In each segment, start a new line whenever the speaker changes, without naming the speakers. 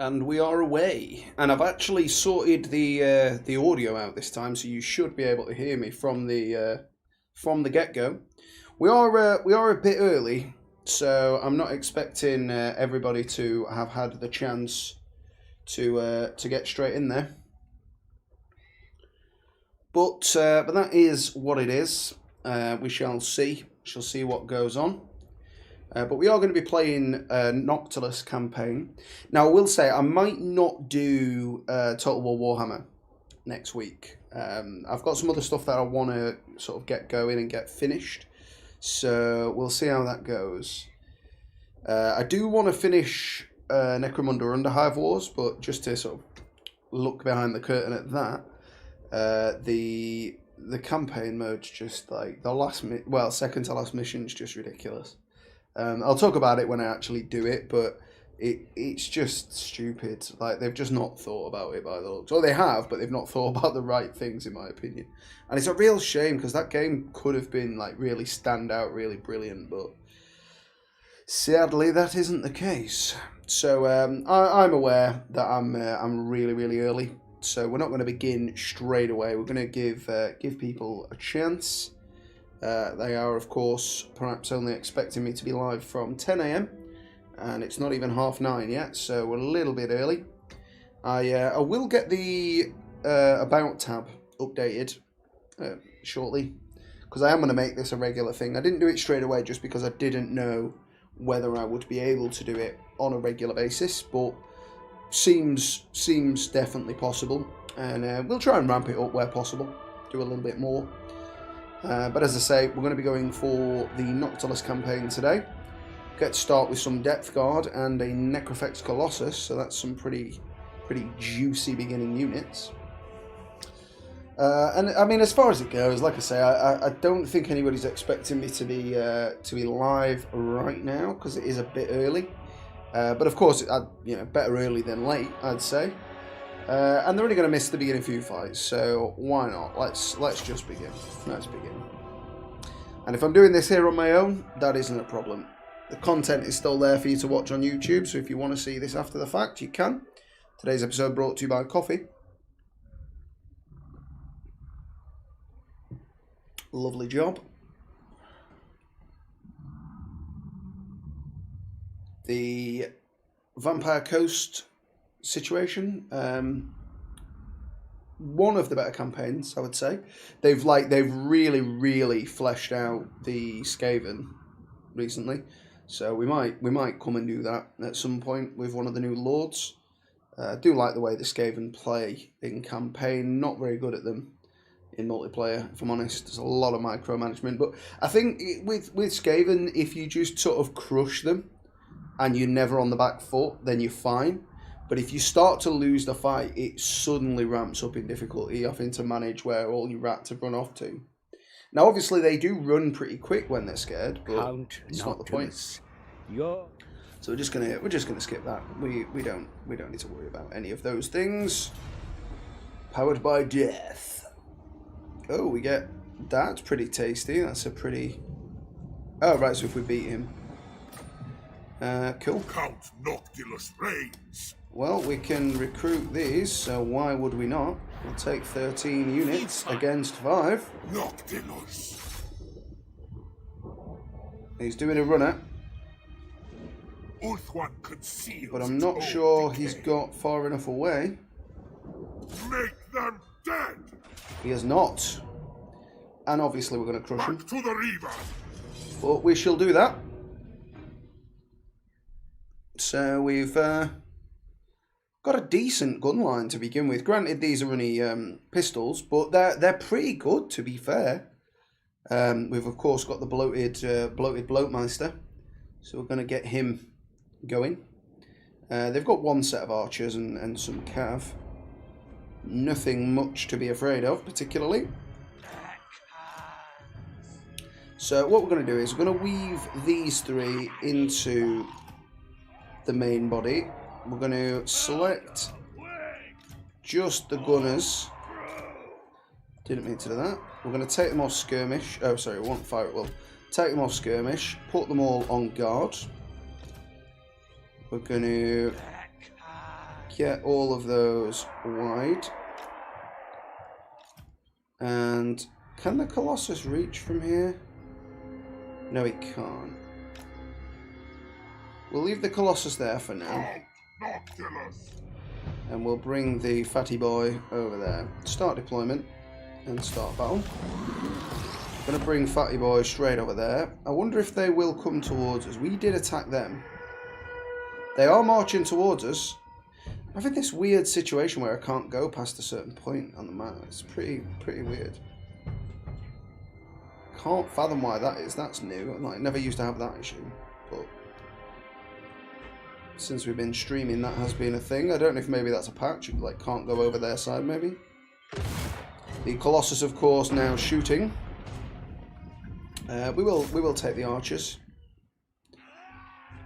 And we are away. And I've actually sorted the audio out this time, so you should be able to hear me from the get-go. We are a bit early, so I'm not expecting everybody to have had the chance to get straight in there. But that is what it is. We shall see. Shall see what goes on. But we are going to be playing a Noctilus campaign. Now, I will say I might not do Total War Warhammer next week. I've got some other stuff that I want to sort of get going and get finished. So we'll see how that goes. I do want to finish Necromunda Underhive Wars, but just to sort of look behind the curtain at that, the campaign mode's just like the second to last mission's just ridiculous. I'll talk about it when I actually do it, but it's just stupid. Like, they've just not thought about it by the looks. Or they have, but they've not thought about the right things, in my opinion. And it's a real shame, because that game could have been like really stand out, really brilliant, but sadly that isn't the case. So I'm aware that I'm really, really early. So we're not going to begin straight away. We're going to give people a chance. They are, of course, perhaps only expecting me to be live from 10 AM, and it's not even 9:30 yet, so we're a little bit early. I will get the About tab updated shortly, because I am going to make this a regular thing. I didn't do it straight away just because I didn't know whether I would be able to do it on a regular basis, but seems definitely possible, and we'll try and ramp it up where possible, do a little bit more. But as I say, we're going to be going for the Noctilus campaign today. Get to start with some Depth Guard and a Necrofex Colossus, so that's some pretty juicy beginning units. And I mean, as far as it goes, like I say, I don't think anybody's expecting me to be live right now, because it is a bit early. But of course, better early than late, I'd say. And they're only going to miss the beginning few fights, so why not? Let's just begin. Let's begin. And if I'm doing this here on my own, that isn't a problem. The content is still there for you to watch on YouTube, so if you want to see this after the fact, you can. Today's episode brought to you by coffee. Lovely job. The Vampire Coast situation, one of the better campaigns, I would say. They've really fleshed out the Skaven recently, so we might come and do that at some point with one of the new lords. I do like the way the Skaven play in campaign. Not very good at them in multiplayer, if I'm honest. There's a lot of micromanagement, but I think with Skaven, if you just sort of crush them and you're never on the back foot, then you're fine. But if you start to lose the fight, it suddenly ramps up in difficulty, having to manage where all your rats have run off to. Now, obviously, they do run pretty quick when they're scared, but it's not the point. So we're just gonna skip that. We don't need to worry about any of those things. Powered by death. Oh, we get that's pretty tasty. That's a pretty. Oh right, so if we beat him, cool.
Count Noctilus reigns.
Well, we can recruit these, so why would we not? We'll take 13 units against 5.
Noctilus.
He's doing a runner, but I'm not sure he's got far enough away.
Make them dead.
He has not. And obviously we're going to crush him.
To the river.
But we shall do that. So we've got a decent gun line to begin with. Granted, these are only pistols, but they're pretty good, to be fair. We've of course got the bloated Bloatmeister, so we're going to get him going. They've got one set of archers and some cav. Nothing much to be afraid of, particularly. So what we're going to do is we're going to weave these 3 into the main body. We're going to select just the gunners. Didn't mean to do that. We're going to take them off skirmish. Oh, sorry, we won't fire at will. Take them off skirmish. Put them all on guard. We're going to get all of those wide. And can the Colossus reach from here? No, it can't. We'll leave the Colossus there for now. And we'll bring the fatty boy over there. Start deployment and start battle. I'm going to bring fatty boy straight over there. I wonder if they will come towards us. We did attack them. They are marching towards us. I'm having this weird situation where I can't go past a certain point on the map. It's pretty weird. Can't fathom why that is. That's new. I never used to have that issue, but since we've been streaming, that has been a thing. I don't know if maybe that's a patch. You like can't go over their side, maybe. The Colossus, of course, now shooting. We will take the archers.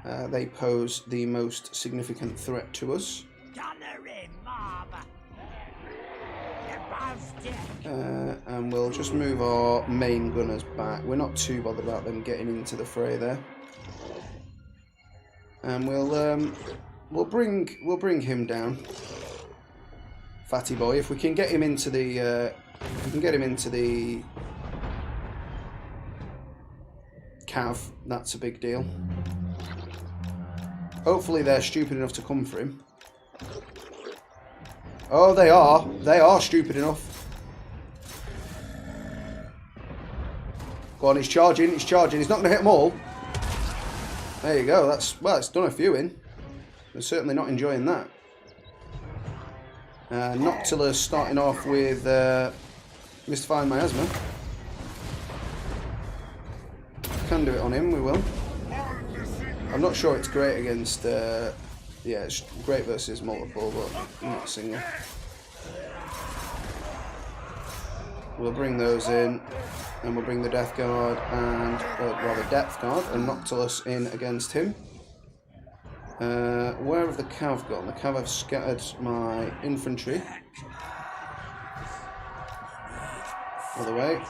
They pose the most significant threat to us. And we'll just move our main gunners back. We're not too bothered about them getting into the fray there. And we'll bring him down. Fatty boy, if we can get him into the cav, that's a big deal. Hopefully they're stupid enough to come for him. Oh, they are. They are stupid enough. Go on, he's charging. He's charging. He's not going to hit them all. There you go. Well, it's done a few in. We're certainly not enjoying that. Noctila starting off with Mystifying Miasma. Can do it on him, we will. I'm not sure it's great against, yeah, it's great versus multiple, but not single. We'll bring those in, and we'll bring the Death Guard and, rather Depth Guard and Noctilus in against him. Where have the Cav gone? The Cav have scattered my infantry. Other way.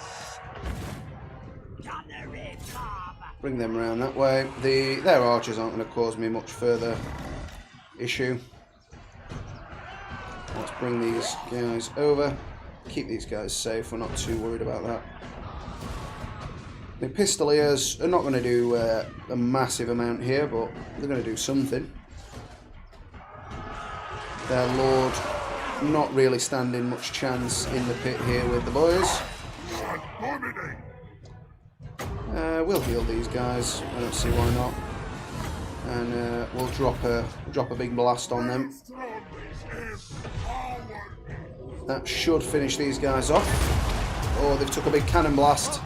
Bring them around that way. Their archers aren't going to cause me much further issue. Let's bring these guys over. Keep these guys safe. We're not too worried about that. The Pistoliers are not going to do a massive amount here, but they're going to do something. Their Lord not really standing much chance in the pit here with the boys. We'll heal these guys. I don't see why not. And we'll drop a big blast on them. That should finish these guys off. Oh, they've took a big cannon blast.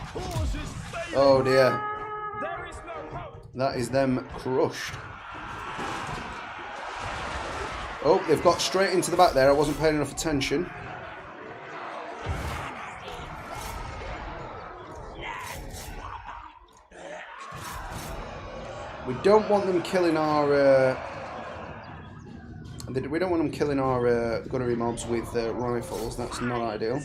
Oh dear. That is them crushed. Oh, they've got straight into the back there. I wasn't paying enough attention. We don't want them killing our gunnery mobs with rifles. That's not ideal.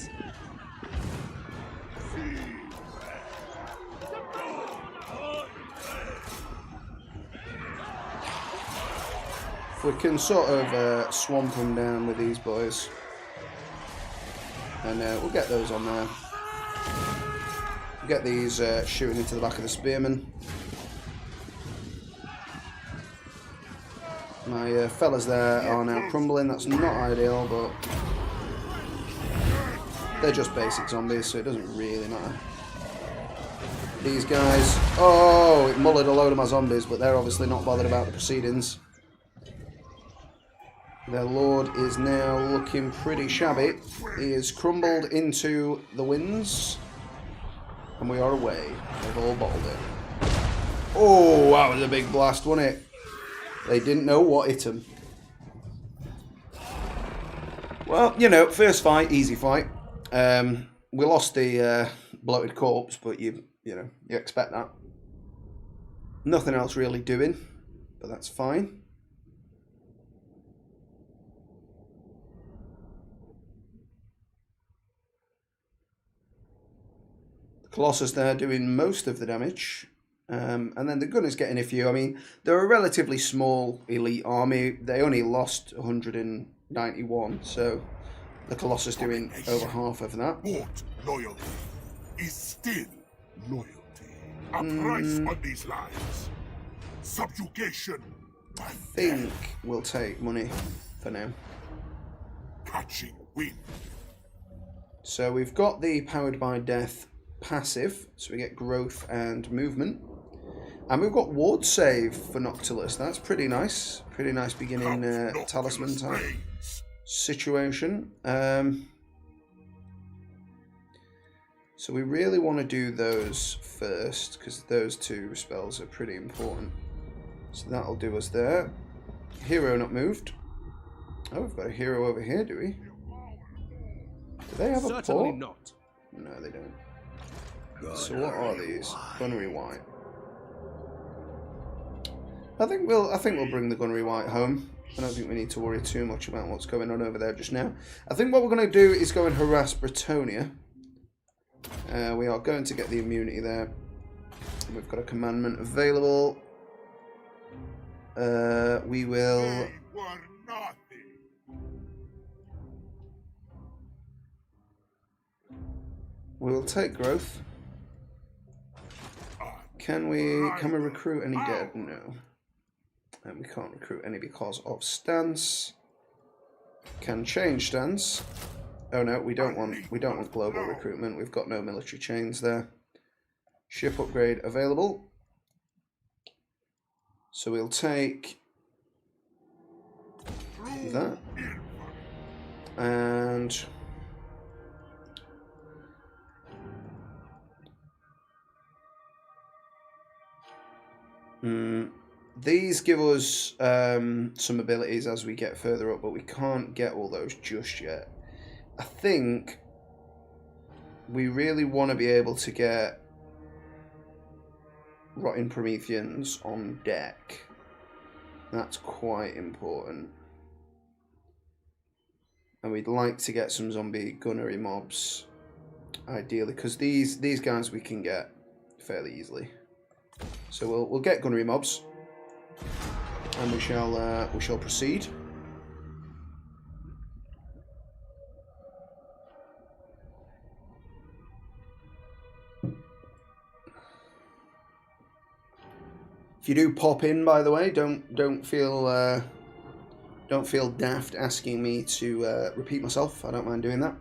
We can sort of swamp them down with these boys, and we'll get those on there. We'll get these shooting into the back of the spearmen. My fellas there are now crumbling. That's not ideal, but they're just basic zombies, so it doesn't really matter. These guys, oh, it mullered a load of my zombies, but they're obviously not bothered about the proceedings. Their Lord is now looking pretty shabby. He is crumbled into the winds, and we are away. They've all bottled it. Oh, that was a big blast, wasn't it? They didn't know what hit them. Well, you know, first fight, easy fight. We lost the bloated corpse, but you expect that. Nothing else really doing, but that's fine. The Colossus there doing most of the damage. And then the gunners getting a few. I mean, they're a relatively small elite army. They only lost 191, so the Colossus doing over half of that.
Bought loyalty is still loyalty. A price on these lives. Subjugation.
I think we'll take money for now.
Catching wind.
So we've got the Powered by Death passive, so we get growth and movement. And we've got ward save for Noctilus. That's pretty nice. Pretty nice beginning talisman type situation. So we really want to do those first, because those two spells are pretty important. So that'll do us there. Hero not moved. Oh, we've got a hero over here, do we? Do they have a
Certainly
port?
not.
No, they don't. So what are these? Gunnery White. I think we'll bring the Gunnery White home. I don't think we need to worry too much about what's going on over there just now. I think what we're going to do is go and harass Bretonia. We are going to get the immunity there. We've got a commandment available. We will...
They were nothing.
We will take growth. Can we recruit any dead? No. And we can't recruit any because of stance. Can change stance. Oh no, we don't want global recruitment. We've got no military chains there. Ship upgrade available. So we'll take that. And these give us some abilities as we get further up, but we can't get all those just yet. I think we really want to be able to get Rotting Prometheans on deck. That's quite important. And we'd like to get some zombie gunnery mobs, ideally, because these guys we can get fairly easily. So we'll get gunnery mobs, and we shall proceed. If you do pop in, by the way, don't feel daft asking me to repeat myself. I don't mind doing that.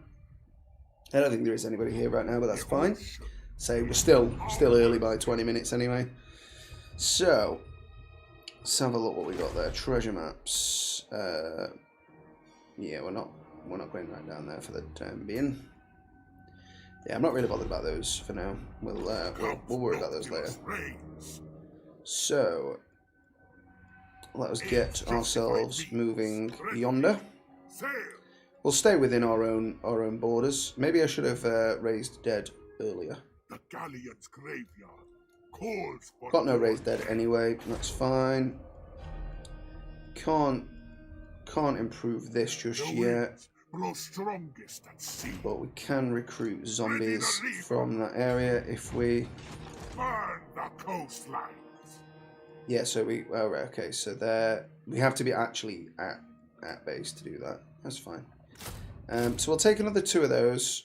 I don't think there is anybody here right now, but that's fine. So we're still early by 20 minutes anyway. So let's have a look what we got there. Treasure maps. Yeah, we're not going right down there for the time being. Yeah, I'm not really bothered about those for now. We'll worry about those later. So let us get ourselves moving yonder. We'll stay within our own borders. Maybe I should have raised dead earlier.
The Galleon's graveyard calls for
Got no raised dead anyway. That's fine. Can't improve this just yet.
blow strongest at sea.
But we can recruit zombies from that area if we...
Burn the coastlines.
Yeah, so we... Oh, right, okay, so there... We have to be actually at base to do that. That's fine. So we'll take another 2 of those.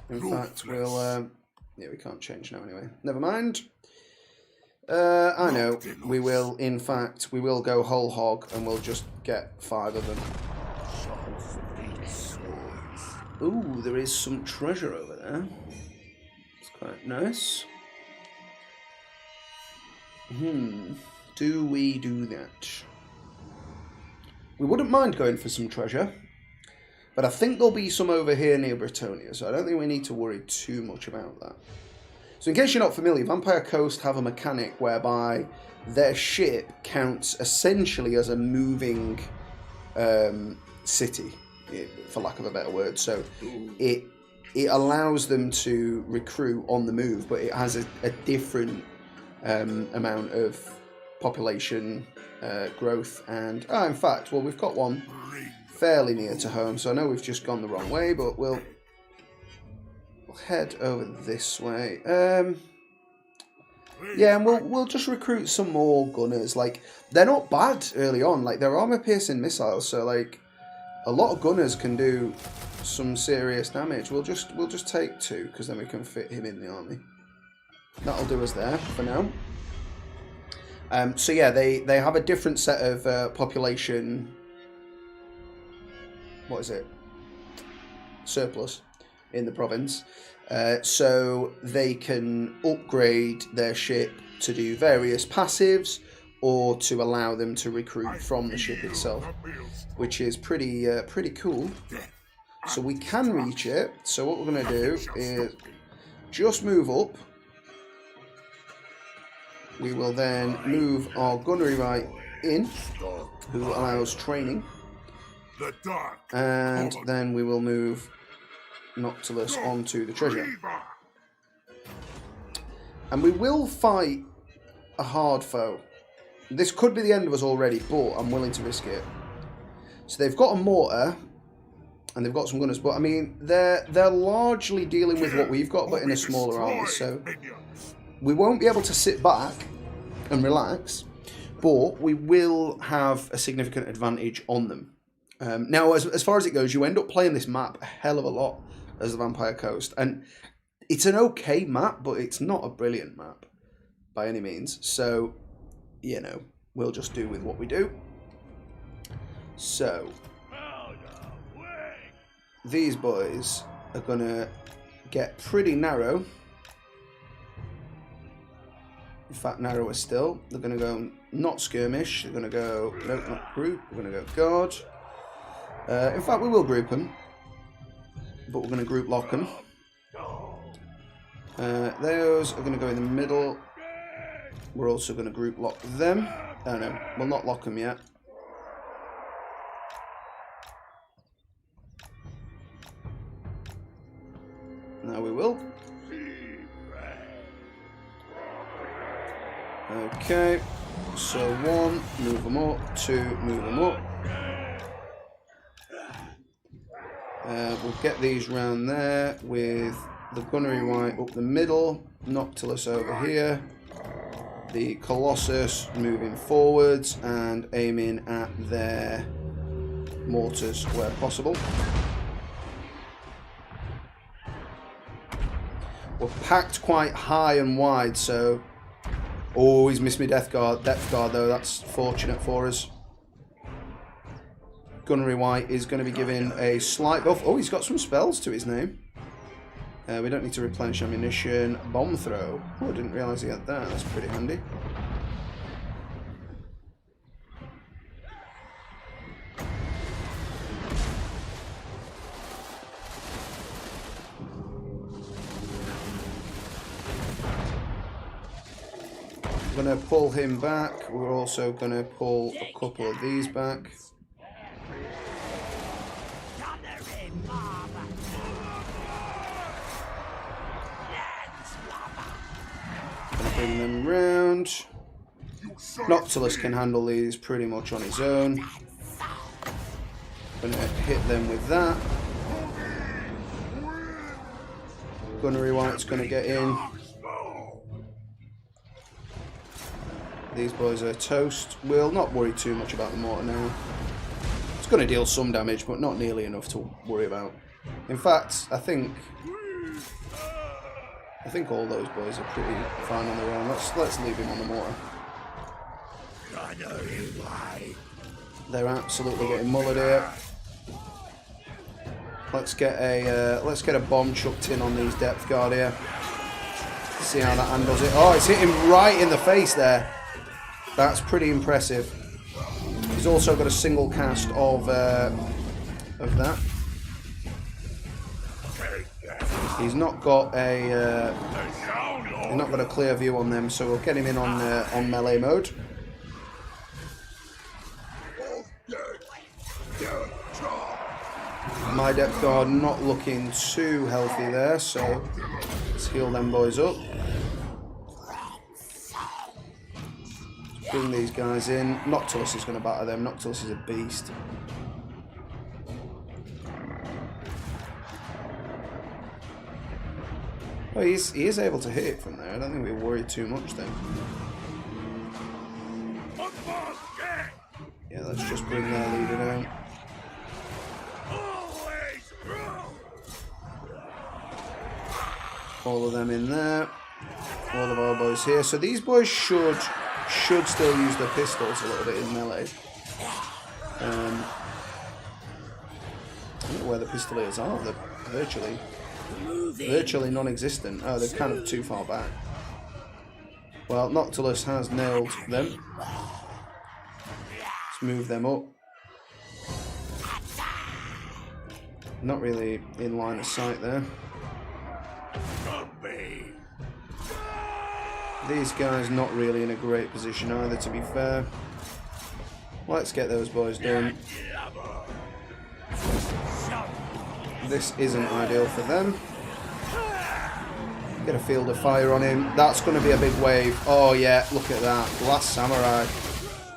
In fact, we'll... yeah, we can't change now anyway. Never mind. I know. We will, in fact, we will go whole hog and we'll just get 5 of them. Ooh, there is some treasure over there. It's quite nice. Do we do that? We wouldn't mind going for some treasure, but I think there'll be some over here near Bretonia, so I don't think we need to worry too much about that. So in case you're not familiar, Vampire Coast have a mechanic whereby their ship counts essentially as a moving city, for lack of a better word. So it allows them to recruit on the move, but it has a different amount of population growth. And in fact, well, we've got one fairly near to home, so I know we've just gone the wrong way, but we'll head over this way. Yeah, and we'll just recruit some more gunners. Like, they're not bad early on. Like, they're armor-piercing missiles, so like a lot of gunners can do some serious damage. We'll just take 2 because then we can fit him in the army. That'll do us there for now. So yeah, they have a different set of population. What is it? Surplus in the province. So they can upgrade their ship to do various passives or to allow them to recruit from the ship itself, which is pretty cool. So we can reach it. So what we're going to do is just move up. We will then move our gunnery right in, who allows training. And then we will move Noctilus onto the treasure. And we will fight a hard foe. This could be the end of us already, but I'm willing to risk it. So they've got a mortar, and they've got some gunners, but I mean, they're largely dealing with what we've got, but in a smaller army, so we won't be able to sit back and relax, but we will have a significant advantage on them. Now, as far as it goes, you end up playing this map a hell of a lot as the Vampire Coast, and it's an okay map, but it's not a brilliant map by any means, so, you know, we'll just do with what we do. So, these boys are going to get pretty narrow. In fact, narrower still. They're going to go not skirmish. They're going to go, no, not group. We're going to go guard. In fact, we will group them. But we're going to group lock them. Those are going to go in the middle. We're also going to group lock them. Oh no, we'll not lock them yet. Now we will. Okay, so 1, move them up, 2, move them up. We'll get these round there with the gunnery right up the middle, Noctilus over here, the Colossus moving forwards and aiming at their mortars where possible. We're packed quite high and wide, so... Oh, he's missed me depth guard though, that's fortunate for us. Gunnery White is going to be given a slight buff. Oh, he's got some spells to his name. We don't need to replenish ammunition. Bomb throw. Oh, I didn't realise he had that. That's pretty handy. We're going to pull him back. We're also going to pull a couple of these back. Bring them round. Noctilus can handle these pretty much on his own. Gonna hit them with that. Gunnery White's gonna get in. These boys are toast. We'll not worry too much about the mortar now. It's gonna deal some damage, but not nearly enough to worry about. In fact, I think all those boys are pretty fine on their own. Let's leave him on the mortar. They're absolutely getting mullered here. Let's get a bomb chucked in on these depth guard here. See how that handles it. Oh, it's hit him right in the face there. That's pretty impressive. He's also got a single cast of that. He's not got a clear view on them, so we'll get him in on melee mode. My depth guard not looking too healthy there, so let's heal them boys up. Bring these guys in. Noctilus is going to batter them. Noctilus is a beast. Oh, he is able to hit it from there. I don't think we worry too much then. Yeah, let's just bring their leader down. All of them in there. All of our boys here. So these boys should still use their pistols a little bit in melee. I don't know where the pistoliers are. They're virtually non-existent. Oh, they're kind of too far back. Well, Noctilus has nailed them. Let's move them up. Not really in line of sight there. These guys not really in a great position either, to be fair. Let's get those boys done. This isn't ideal for them. Get a field of fire on him. That's going to be a big wave. Oh yeah, look at that. Last Samurai.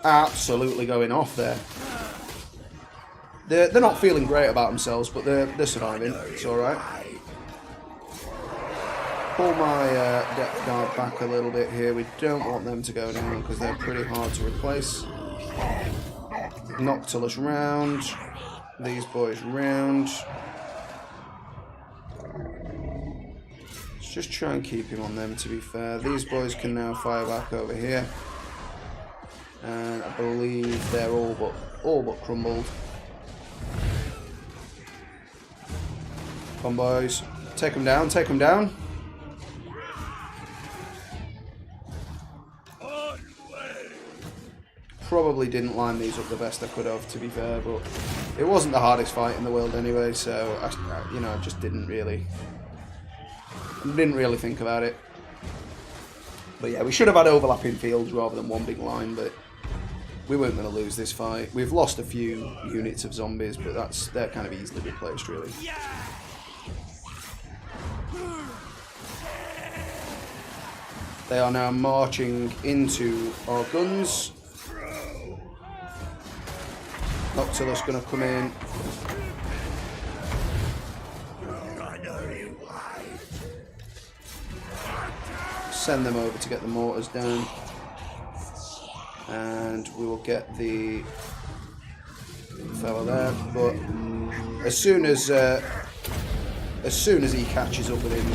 Absolutely going off there. They're not feeling great about themselves, but they're surviving. It's alright. Pull my depth guard back a little bit here. We don't want them to go down because they're pretty hard to replace. Noctilus round. These boys round. Let's just try and keep him on them, to be fair. These boys can now fire back over here. And I believe they're all but crumbled. Come on, boys. Take them down, take them down. Probably didn't line these up the best I could have, to be fair, but it wasn't the hardest fight in the world anyway, so I just didn't really think about it. But yeah, we should have had overlapping fields rather than one big line, but we weren't going to lose this fight. We've lost a few units of zombies, but they're kind of easily replaced, really. They are now marching into our guns. Noctilus going to come in. Send them over to get the mortars down. And we will get the fella there. But as soon as he catches up with him,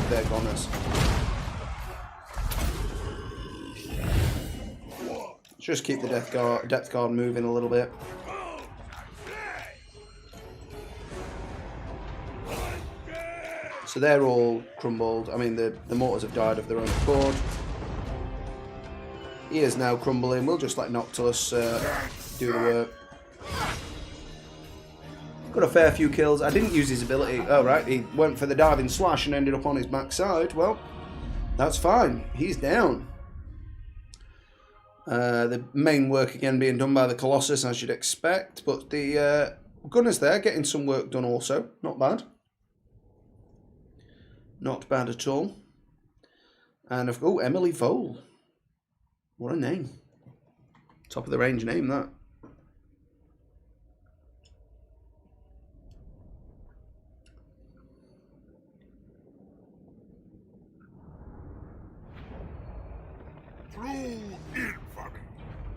they're goners. Just keep the depth guard moving a little bit. So they're all crumbled. I mean, the mortars have died of their own accord. He is now crumbling. We'll just let Noctilus do the work. Got a fair few kills. I didn't use his ability. Oh, right. He went for the diving slash and ended up on his backside. Well, that's fine. He's down. The main work again being done by the Colossus, as you'd expect. But the gunners there getting some work done also. Not bad. Not bad at all. And Emily Vole. What a name. Top of the range name, that.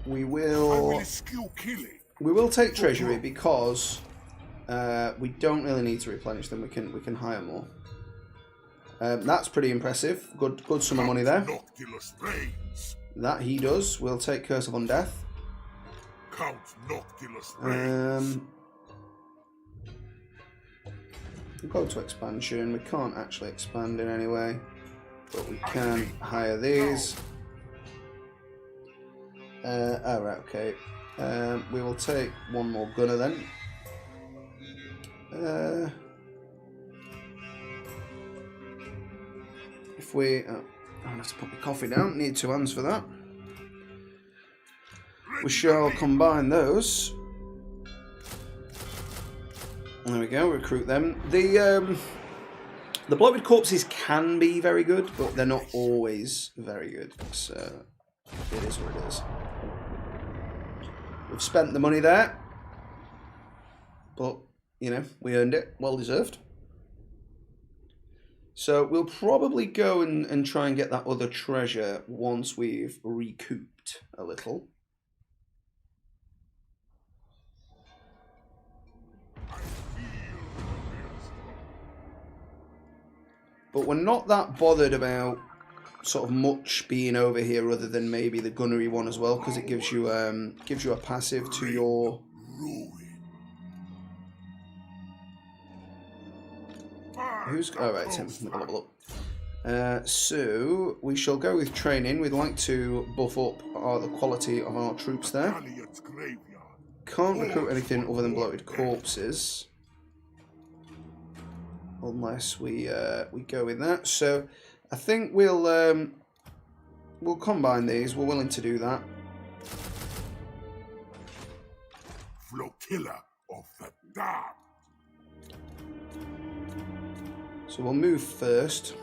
We will take treasury because we don't really need to replenish them. We can hire more. That's pretty impressive. Good sum of money there. That he does. We'll take Curse of Undeath.
Count Noctilus
We'll go to expansion. We can't actually expand in any way, but we can hire these. Alright, okay. We will take one more gunner then. If we... I'll have to put my coffee down. Need 2 hands for that. We shall combine those. There we go. Recruit them. The bloated corpses can be very good, but they're not always very good. So it is what it is. We've spent the money there, but you know we earned it. Well deserved. So we'll probably go and try and get that other treasure once we've recouped a little. But we're not that bothered about sort of much being over here other than maybe the gunnery one as well, because it gives you a passive to your... Who's... Oh, right, Tim. Level up. So, we shall go with training. We'd like to buff up the quality of our troops there. Can't recruit anything other than bloated corpses. Unless we go with that. So, I think we'll combine these. We're willing to do that.
Flotilla of the damned.
So we'll move first.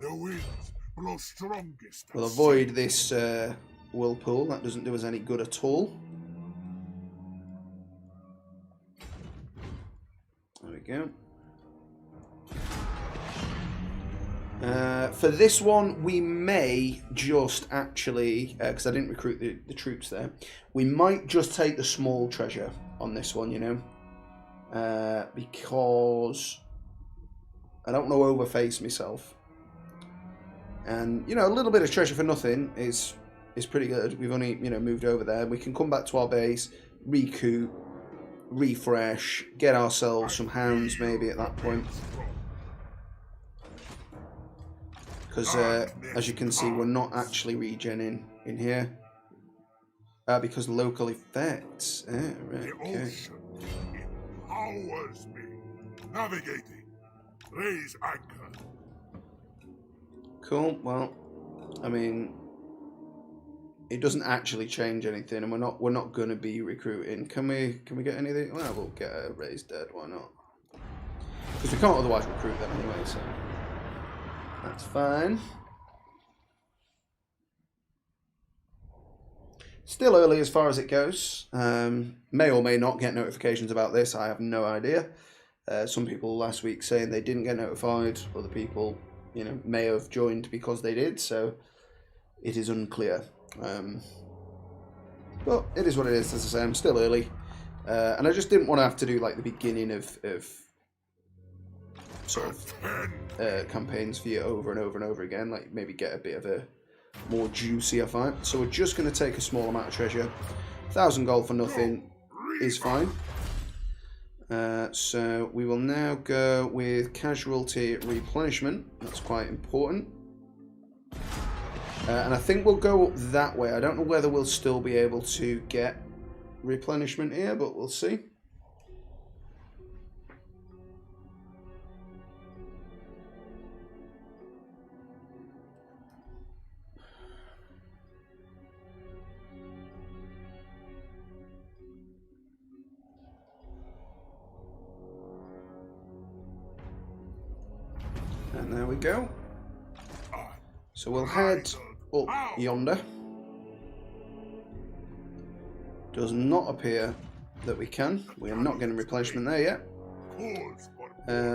The winds blow strongest.
We'll avoid this whirlpool. That doesn't do us any good at all. There we go. For this one, we may just actually, because I didn't recruit the troops there, we might just take the small treasure on this one, you know, because I don't want to overface myself. And, you know, a little bit of treasure for nothing is pretty good. We've only, you know, moved over there. We can come back to our base, recoup, refresh, get ourselves some hounds maybe at that point. Because, as you can see, we're not actually regenning in here. Because local effects. Right, okay.
Empowers me. Navigating. Raise anchor.
Cool. Well, I mean, it doesn't actually change anything, and we're not going to be recruiting. Can we get anything? Well, we'll get a raised dead. Why not? Because we can't otherwise recruit them anyway. So that's fine. Still early as far as it goes. May or may not get notifications about this. I have no idea. Some people last week saying they didn't get notified. Other people, you know, may have joined because they did. So it is unclear. But it is what it is. As I say, I'm still early, and I just didn't want to have to do like the beginning of sort of campaigns for you over and over and over again. Like maybe get a bit of a more juicier fight. So we're just going to take a small amount of treasure. 1,000 gold for nothing is fine. So we will now go with casualty replenishment. That's quite important. And I think we'll go that way. I don't know whether we'll still be able to get replenishment here, but we'll see. And there we go. So we'll head up yonder. Does not appear that we can. We are not getting replenishment there yet.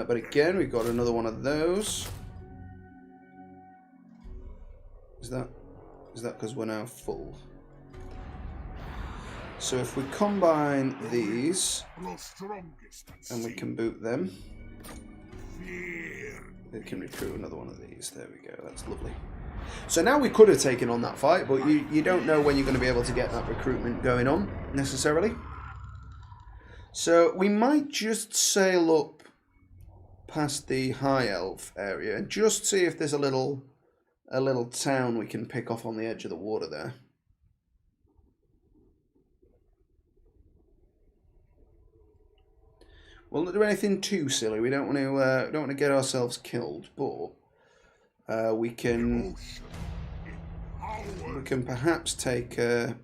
But again, we've got another one of those. Is that because we're now full? So if we combine these and we can boot them, they can recruit another one of these. There we go. That's lovely. So now we could have taken on that fight, but you don't know when you're going to be able to get that recruitment going on, necessarily. So we might just sail up past the High Elf area and just see if there's a little town we can pick off on the edge of the water there. We'll not do anything too silly. We don't want to get ourselves killed, but we can perhaps take a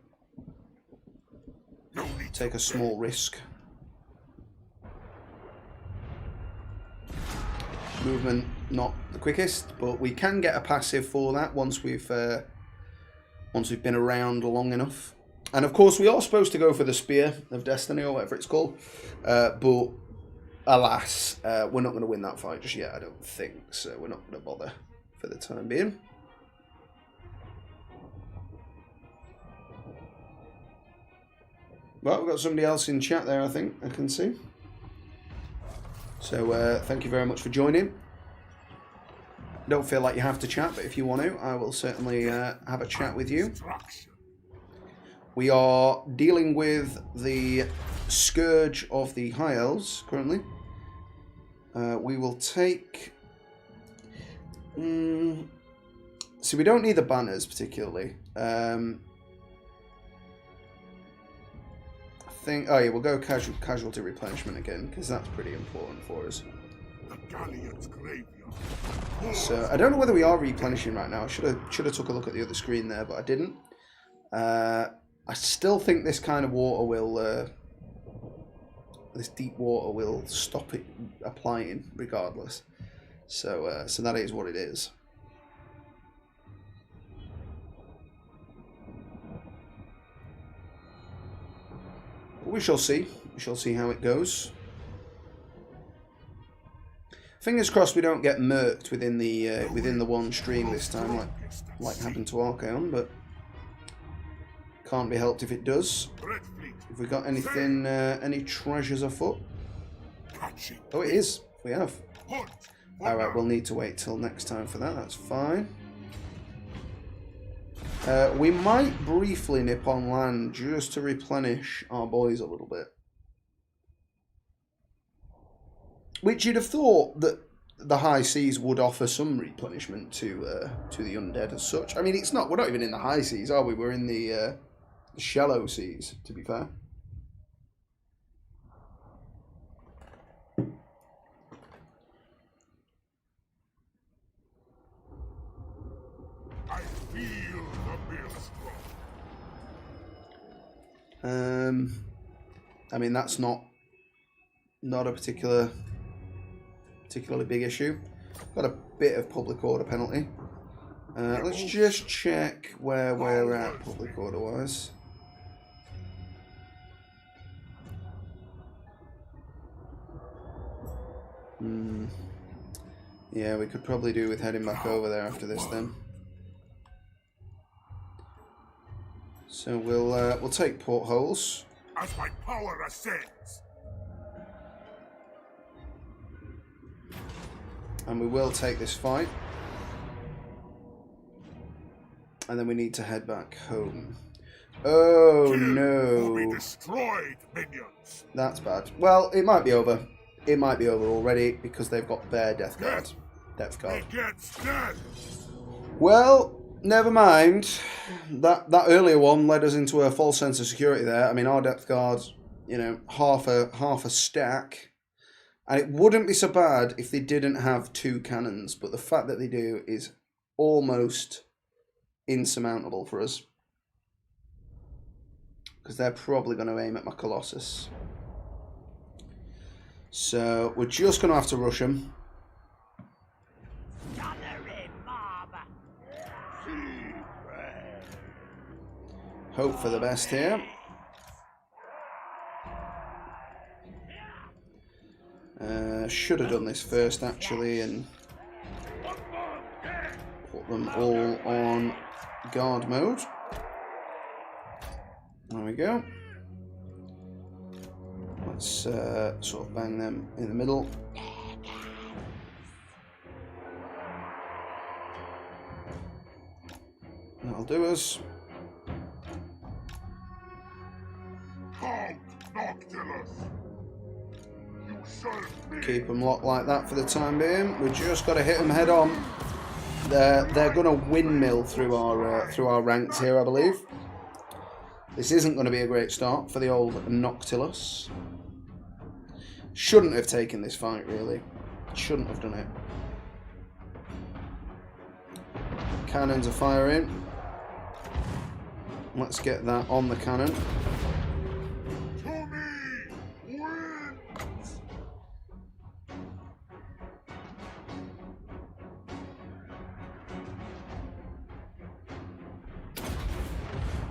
small risk. Movement not the quickest, but we can get a passive for that once we've been around long enough. And of course, we are supposed to go for the Spear of Destiny or whatever it's called, but alas, we're not going to win that fight just yet, I don't think. So we're not going to bother for the time being. Well, we've got somebody else in chat there, I think, I can see. So thank you very much for joining. Don't feel like you have to chat, but if you want to, I will certainly have a chat with you. We are dealing with the Scourge of the High Elves currently. We will take... so we don't need the banners particularly. Oh yeah, we'll go casualty replenishment again because that's pretty important for us. So I don't know whether we are replenishing right now. I should have took a look at the other screen there, but I didn't. I still think this kind of water will, this deep water will stop it applying regardless. So so that is what it is. We shall see. We shall see how it goes. Fingers crossed we don't get murked within the one stream this time, like happened to Archaon, but can't be helped if it does. Have we got anything, any treasures afoot? Oh, it is. We have. All right, we'll need to wait till next time for that. That's fine. We might briefly nip on land just to replenish our boys a little bit. Which you'd have thought that the high seas would offer some replenishment to the undead as such. I mean, it's not. We're not even in the high seas, are we? We're in the shallow seas, to be fair. I mean, that's not a particularly big issue. Got a bit of public order penalty. Let's just check where we're at public order wise. Yeah, we could probably do with heading back over there after this then. So we'll take portholes.
As my power ascends.
And we will take this fight. And then we need to head back home. Oh no.
Will be destroyed, minions.
That's bad. Well, it might be over. It might be over already because they've got bare death guard. Death guard. Well, never mind. That earlier one led us into a false sense of security there. I mean, our depth guards, you know, half a stack, and it wouldn't be so bad if they didn't have 2 cannons. But the fact that they do is almost insurmountable for us, because they're probably going to aim at my Colossus. So we're just going to have to rush them. Hope for the best here. Should have done this first actually and put them all on guard mode. There we go. Let's sort of bang them in the middle. That'll do us. Keep them locked like that for the time being. We just got to hit them head on. They're going to windmill through our ranks here, I believe. This isn't going to be a great start for the old Noctilus. Shouldn't have taken this fight, really. Shouldn't have done it. Cannons are firing. Let's get that on the cannon.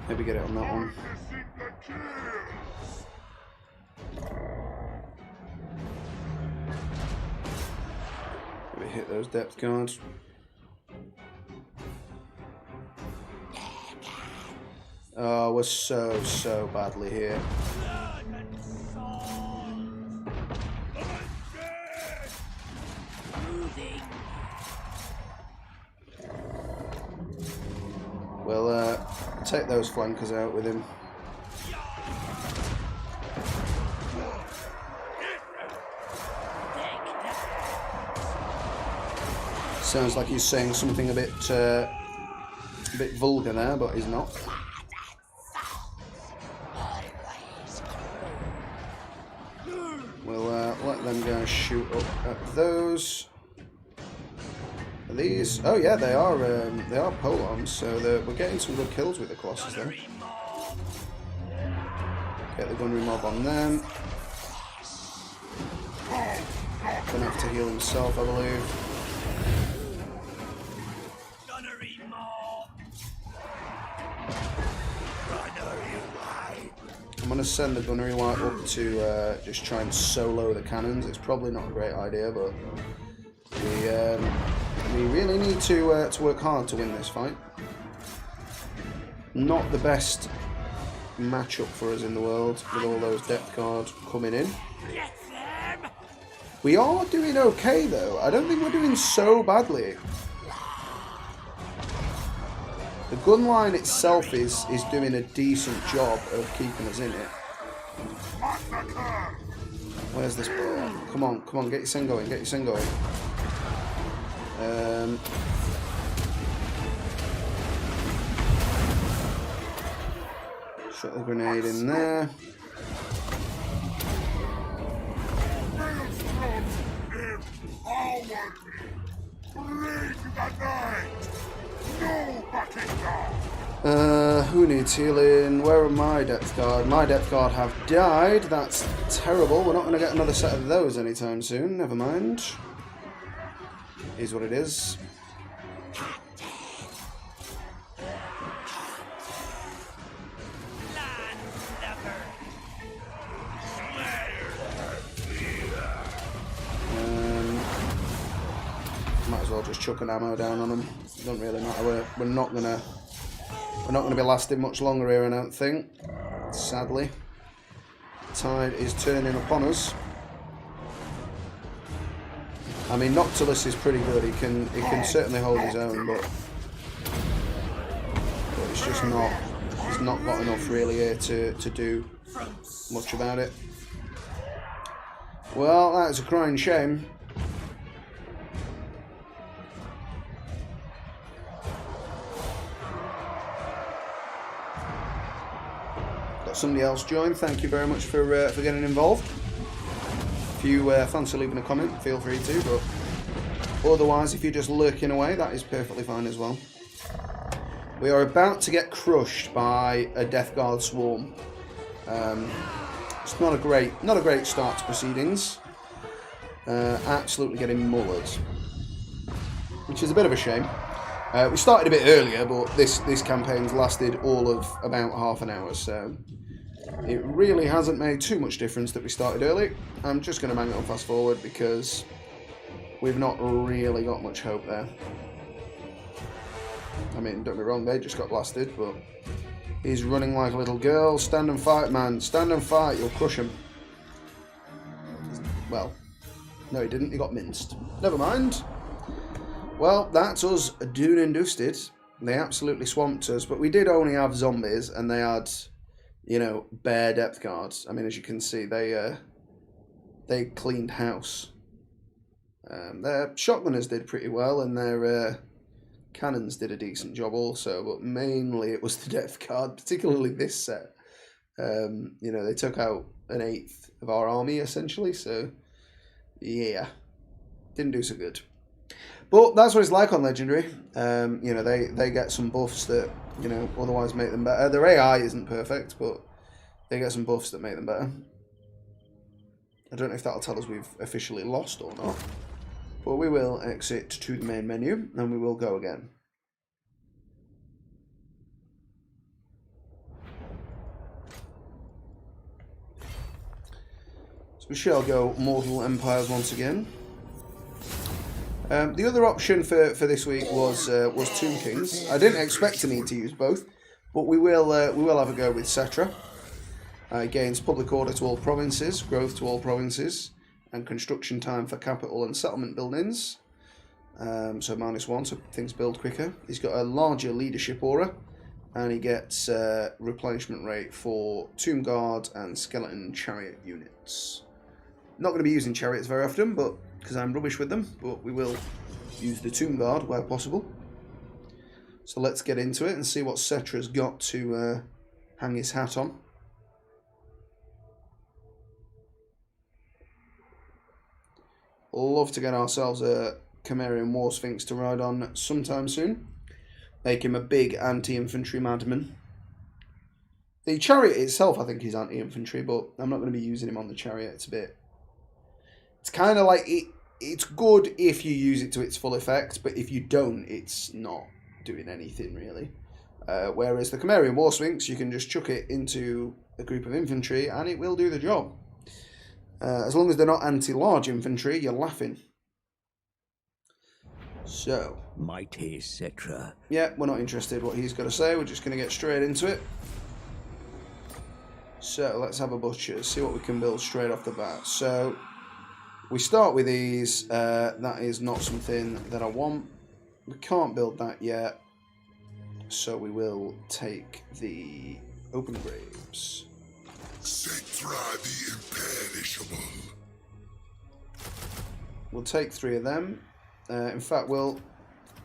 Maybe get it on that one. hit those depth guards. Oh, we're so badly here. We'll take those flankers out with him. Sounds like he's saying something a bit vulgar there, but he's not. We'll let them guys shoot up at those. Are these? Oh yeah, they are polons, so we're getting some good kills with the Colossus there. Get the gunnery mob on them. Gonna have to heal himself, I believe. I'm going to send the gunnery light up to just try and solo the cannons. It's probably not a great idea, but we really need to work hard to win this fight. Not the best matchup for us in the world with all those depth guards coming in. We are doing okay though. I don't think we're doing so badly. The gun line itself is doing a decent job of keeping us in it. Where's this boy? Come on, get your sin going, Shot the grenade in there. Who needs healing? Where are my depth guard? My depth guard have died. That's terrible. We're not going to get another set of those anytime soon. Never mind. Is what it is. Might as well just chuck an ammo down on them. Don't really matter. We're not gonna be lasting much longer here, I don't think. Sadly, the tide is turning upon us. I mean, Noctilus is pretty good. He can certainly hold his own, but it's just not. He's not got enough really here to do much about it. Well, that's a crying shame. Somebody else joined. Thank you very much for getting involved. If you fancy leaving a comment, feel free to, but otherwise, if you're just lurking away, that is perfectly fine as well. We are about to get crushed by a Death Guard swarm. It's not a great start to proceedings. Absolutely getting mullered, which is a bit of a shame. We started a bit earlier, but this campaign's lasted all of about half an hour, so it really hasn't made too much difference that we started early. I'm just going to bang it on fast forward because we've not really got much hope there. I mean, don't be wrong, they just got blasted, but he's running like a little girl. Stand and fight, man. Stand and fight, you'll crush him. Well, no he didn't, he got minced. Never mind. Well, that's us done and dusted. They absolutely swamped us, but we did only have zombies, and they had, you know, bare depth guards. I mean, as you can see, they cleaned house. Their shotgunners did pretty well, and their cannons did a decent job also, but mainly it was the depth guard, particularly this set. You know, they took out an eighth of our army, essentially, so, yeah, didn't do so good. But that's what it's like on Legendary. You know, they get some buffs that, you know, otherwise make them better. Their AI isn't perfect, but they get some buffs that make them better. I don't know if that'll tell us we've officially lost or not. But we will exit to the main menu, and we will go again. So we shall go Mortal Empires once again. The other option for this week was Tomb Kings. I didn't expect to need to use both, but we will have a go with Cetra. Gains public order to all provinces, growth to all provinces, and construction time for capital and settlement buildings. So -1, so things build quicker. He's got a larger leadership aura, and he gets replenishment rate for Tomb Guard and Skeleton Chariot units. Not going to be using chariots very often, but because I'm rubbish with them, but we will use the Tomb Guard where possible. So let's get into it and see what Cetra's got to hang his hat on. Love to get ourselves a Chimerian War Sphinx to ride on sometime soon. Make him a big anti-infantry madman. The chariot itself, I think, is anti-infantry, but I'm not going to be using him on the chariot. It's kind of like it's good if you use it to its full effect, but if you don't, it's not doing anything really. Whereas the Chimerian War Sphinx, you can just chuck it into a group of infantry and it will do the job. As long as they're not anti-large infantry, you're laughing. So,
mighty Cetra.
Yeah, we're not interested what he's got to say. We're just going to get straight into it. So, let's have a butcher. See what we can build straight off the bat. So, we start with these. That is not something that I want. We can't build that yet. So, we will take the open graves.
Cetra the Imperishable.
We'll take 3 of them. In fact, we'll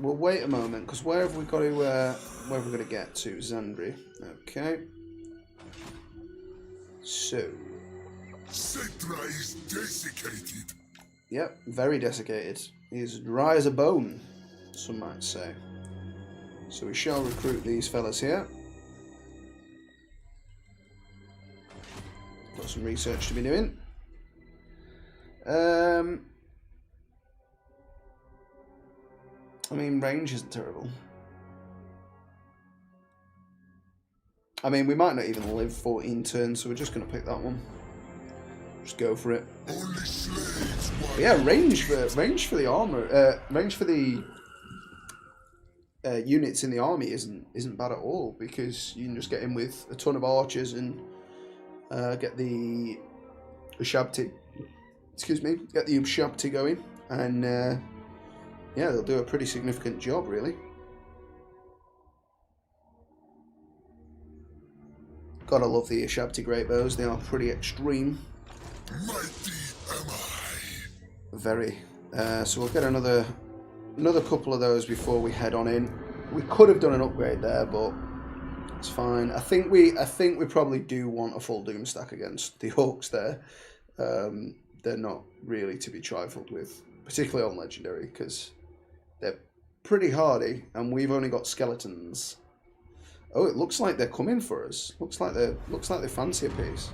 wait a moment, because where have we got to get to? Zandri. Okay. So.
Cetra is desiccated.
Yep, very desiccated. He's dry as a bone, some might say. So we shall recruit these fellas here. Got some research to be doing. I mean, range isn't terrible. I mean, we might not even live 14 turns, so we're just going to pick that one. Just go for it.
Only slaves.
But yeah, range for the armor, range for the units in the army isn't bad at all, because you can just get in with a ton of archers and get the Ushabti. Excuse me, get the Ushabti going, and yeah, they'll do a pretty significant job, really. Gotta love the Ushabti great bows. They are pretty extreme.
Mighty am I.
Very. So we'll get another couple of those before we head on in. We could have done an upgrade there, but it's fine. I think we probably do want a full doom stack against the Orcs there. They're not really to be trifled with, particularly on legendary, because they're pretty hardy, and we've only got skeletons. Oh, it looks like they're coming for us. Looks like they fancy a piece.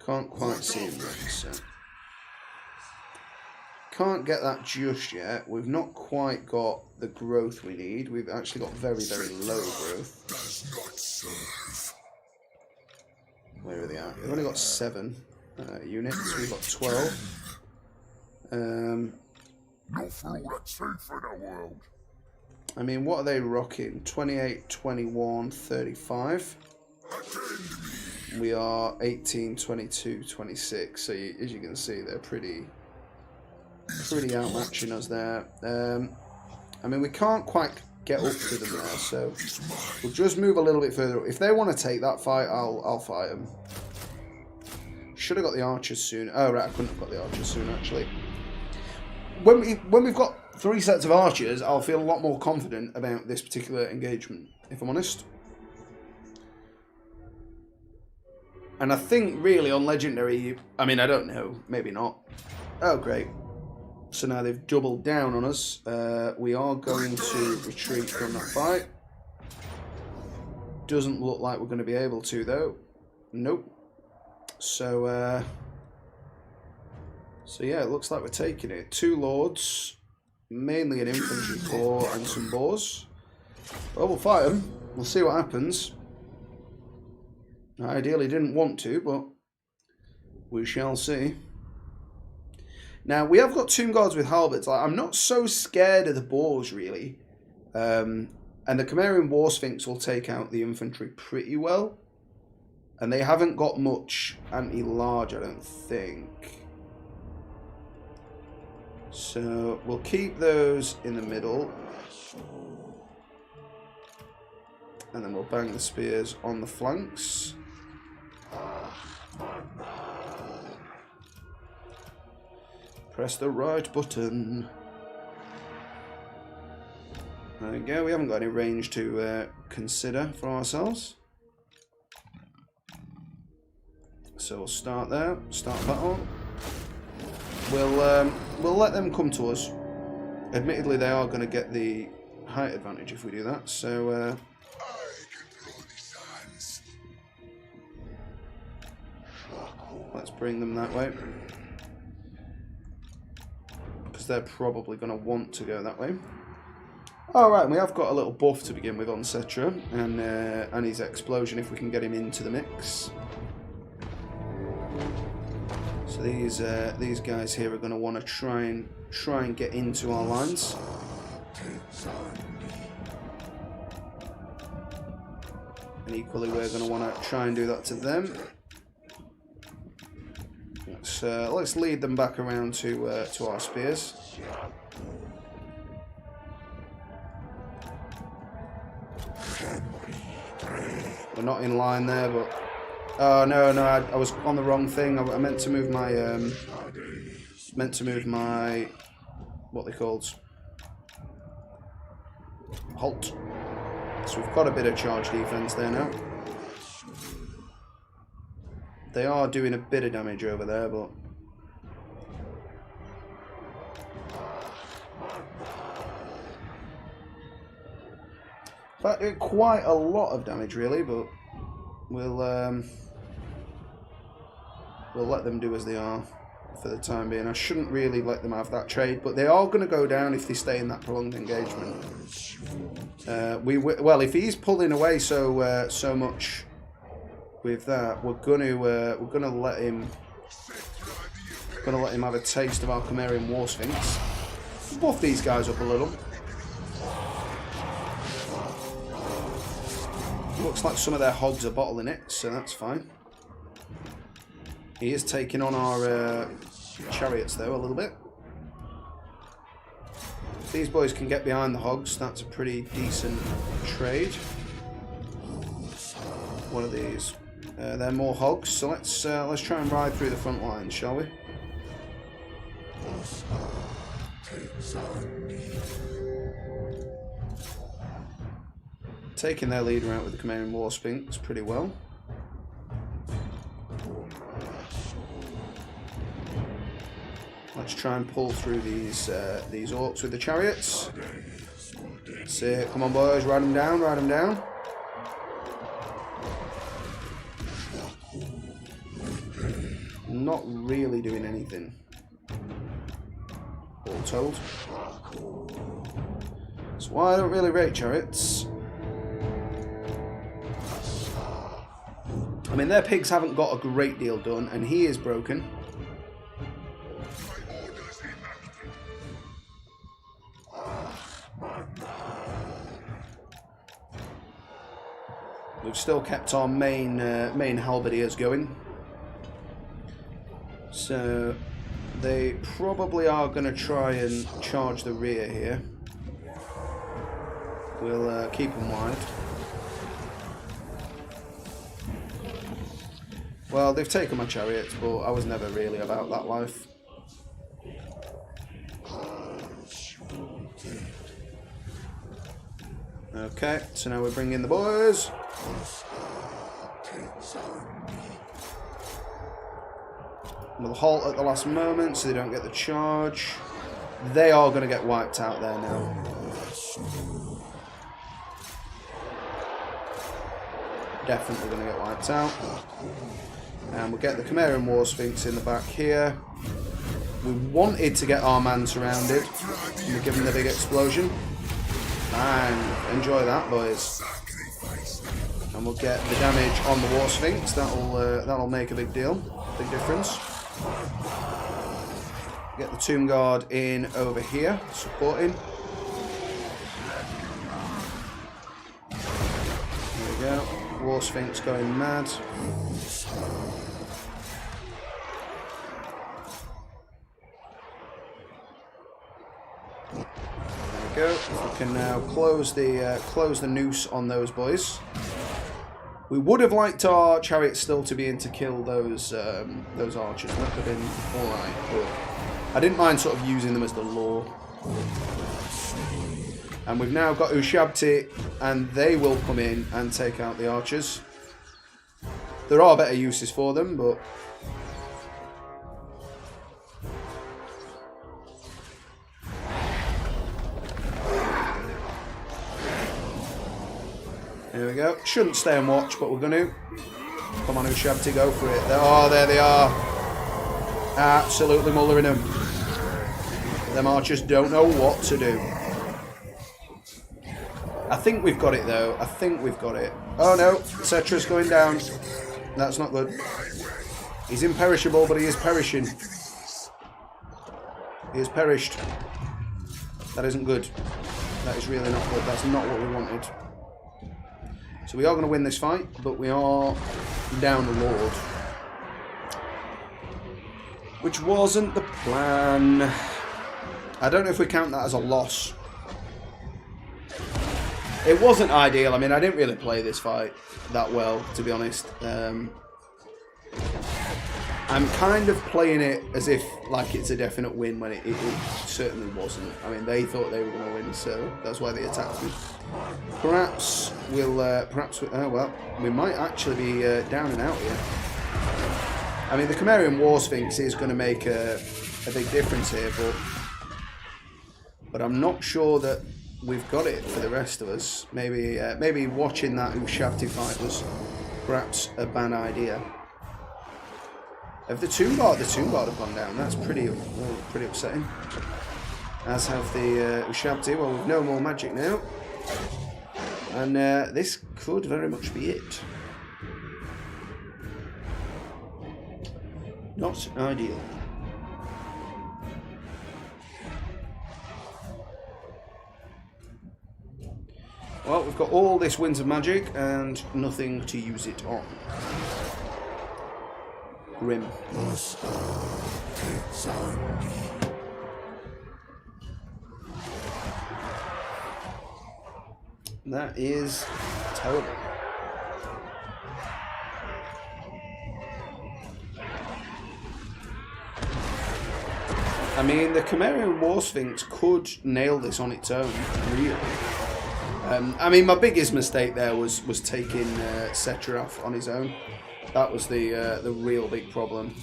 Can't quite see him though, so can't get that just yet. We've not quite got the growth we need. We've actually got very, very low growth.
Does not serve.
Where are they at? We've only got 7 units. We've got 12.
Not for all that's safe in the world.
I mean, what are they rocking? 28, 21, 35.
Attend me.
We are 18, 22, 26. So as you can see, they're pretty outmatching us there. I mean, we can't quite get up to them there, so we'll just move a little bit further. If they want to take that fight, I'll fight them. Should have got the archers soon. Oh right, I couldn't have got the archers soon actually. When we've got 3 sets of archers, I'll feel a lot more confident about this particular engagement, if I'm honest. And I think really on legendary, I mean, I don't know, maybe not. Oh great. So now they've doubled down on us. We are going to retreat from that fight. Doesn't look like we're going to be able to though. Nope. So yeah, it looks like we're taking it. 2 lords, mainly an infantry corps and some boars. Well, we'll fight them. We'll see what happens. I ideally didn't want to, but We shall see. Now, we have got tomb guards with halberds. Like, I'm not so scared of the boars, really. And the Chimerian War Sphinx will take out the infantry pretty well. And they haven't got much anti-large, I don't think. So, we'll keep those in the middle. And then we'll bang the spears on the flanks. Press the right button. There we go, we haven't got any range to consider for ourselves. So we'll start there, start battle. We'll let them come to us. Admittedly, they are going to get the height advantage if we do that, so... let's bring them that way. Because they're probably going to want to go that way. Alright, we have got a little buff to begin with on Cetra, and his explosion if we can get him into the mix. So these guys here are going to want to try and get into our lines. And equally we're going to want to try and do that to them. Let's lead them back around to our spears. We're not in line there, but oh no, I was on the wrong thing. I meant to move my what they called halt. So we've got a bit of charge defense there now. They are doing a bit of damage over there, but quite a lot of damage really. But we'll let them do as they are for the time being. I shouldn't really let them have that trade, but they are going to go down if they stay in that prolonged engagement. Well, if he's pulling away so much with that, we're gonna let him have a taste of our Chimerian War Sphinx. Buff these guys up a little. Looks like some of their hogs are bottling it, so that's fine. He is taking on our chariots though a little bit. If these boys can get behind the hogs, that's a pretty decent trade. What are these? They're more hogs, so let's try and ride through the front lines, shall we? Taking their leader out with the Chimerian War Sphinx pretty well. Let's try and pull through these orcs with the chariots. That's it. Come on, boys, ride them down, ride them down. Not really doing anything, all told. That's why I don't really rate chariots. I mean, their pigs haven't got a great deal done, and he is broken. We've still kept our main halberdiers going. So they probably are going to try and charge the rear here. We'll keep them wide. Well, they've taken my chariots, but I was never really about that life. Okay, so now we're bringing the boys. We'll halt at the last moment so they don't get the charge. They are going to get wiped out there now. Definitely going to get wiped out. And we'll get the Chimerian War Sphinx in the back here. We wanted to get our man surrounded. And we give him the big explosion. And enjoy that, boys. And we'll get the damage on the War Sphinx. That'll make a big difference. Get the Tomb Guard in over here, supporting. There we go. War Sphinx going mad. There we go. We can now close the noose on those boys. We would have liked our chariots still to be in to kill those archers. That would have been alright, but I didn't mind sort of using them as the lure. And we've now got Ushabti, and they will come in and take out the archers. There are better uses for them, but there we go. Shouldn't stay and watch, but we're going to. Come on, Ushabti, go for it. Oh, there they are. Absolutely mullering them. Them archers don't know what to do. I think we've got it, though. I think we've got it. Oh, no. Cetra's going down. That's not good. He's imperishable, but he is perishing. He has perished. That isn't good. That is really not good. That's not what we wanted. So we are going to win this fight, but we are down the Lord. Which wasn't the plan. I don't know if we count that as a loss. It wasn't ideal. I mean, I didn't really play this fight that well, to be honest. I'm kind of playing it as if like it's a definite win when it certainly wasn't. I mean, they thought they were going to win, so that's why they attacked me. Perhaps we'll, oh well, we might actually be down and out here. I mean, the Chimerian War Sphinx is going to make a big difference here, but I'm not sure that we've got it for the rest of us. Maybe watching that Ushabti fight was perhaps a bad idea. Have the Tomb Guard have gone down? That's pretty upsetting. As have the Ushabti. Well, we've no more magic now. And this could very much be it. Not ideal. Well, we've got all this winds of magic and nothing to use it on. Grim. That is terrible. I mean, the Chimerian War Sphinx could nail this on its own, really. I mean, my biggest mistake there was taking Cetra off on his own. That was the real big problem.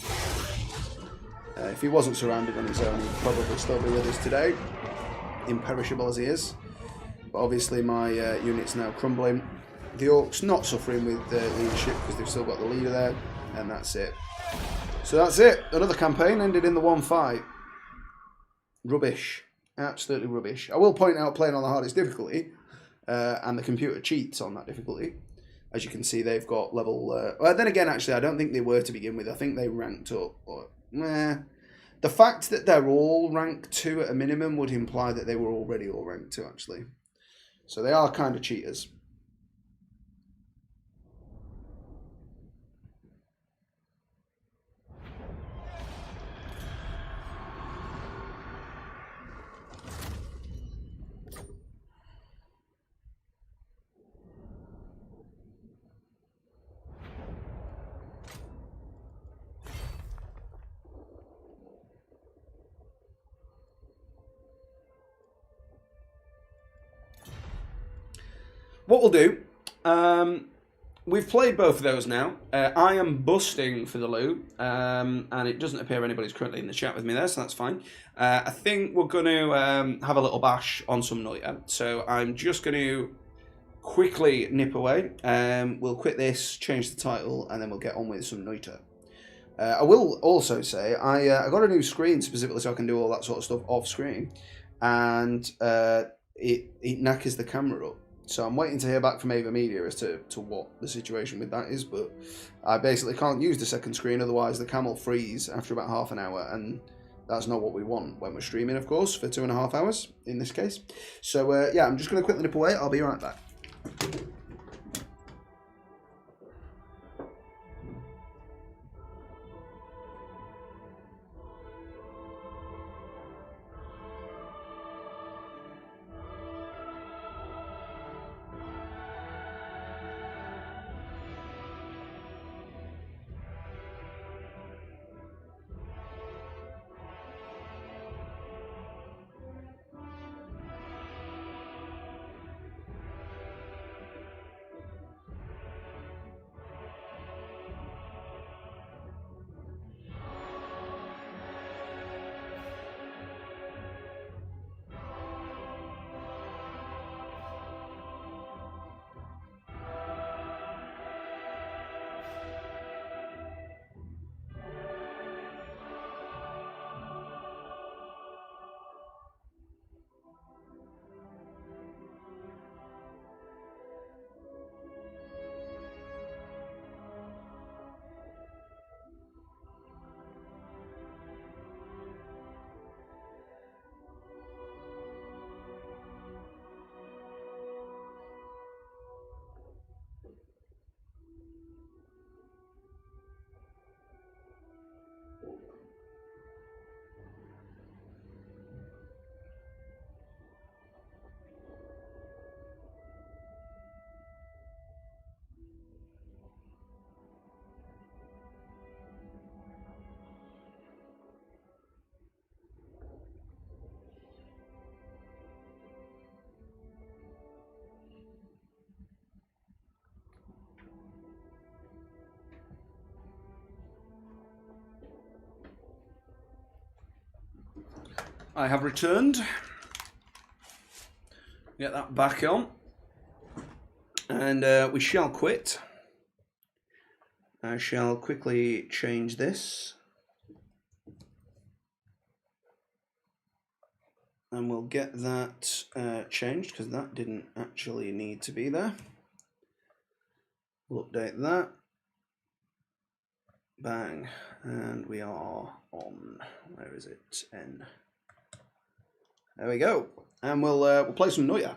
If he wasn't surrounded on his own, he'd probably still be with us today, imperishable as he is. But obviously my unit's now crumbling. The Orcs not suffering with leadership because they've still got the leader there, and that's it. So that's it. Another campaign ended in the one fight. Rubbish. Absolutely rubbish. I will point out playing on the hardest difficulty, and the computer cheats on that difficulty. As you can see, they've got level... well, then again, actually, I don't think they were to begin with. I think they ranked up. Or, the fact that they're all rank 2 at a minimum would imply that they were already all rank 2, actually. So they are kind of cheaters. What we'll do, we've played both of those now. I am busting for the loot, and it doesn't appear anybody's currently in the chat with me there, so that's fine. I think we're going to have a little bash on some Noita, so I'm just going to quickly nip away. We'll quit this, change the title, and then we'll get on with some Noita. I will also say, I got a new screen specifically so I can do all that sort of stuff off screen, and it knackers the camera up. So I'm waiting to hear back from Ava Media as to what the situation with that is, but I basically can't use the second screen, otherwise the cam will freeze after about half an hour, and that's not what we want when we're streaming, of course, for 2.5 hours in this case. So yeah, I'm just going to quickly nip away. I'll be right back. I have returned. Get that back on. And we shall quit. I shall quickly change this. And we'll get that changed, because that didn't actually need to be there. We'll update that. Bang. And we are on. Where is it? N. There we go. And we'll play some Noita.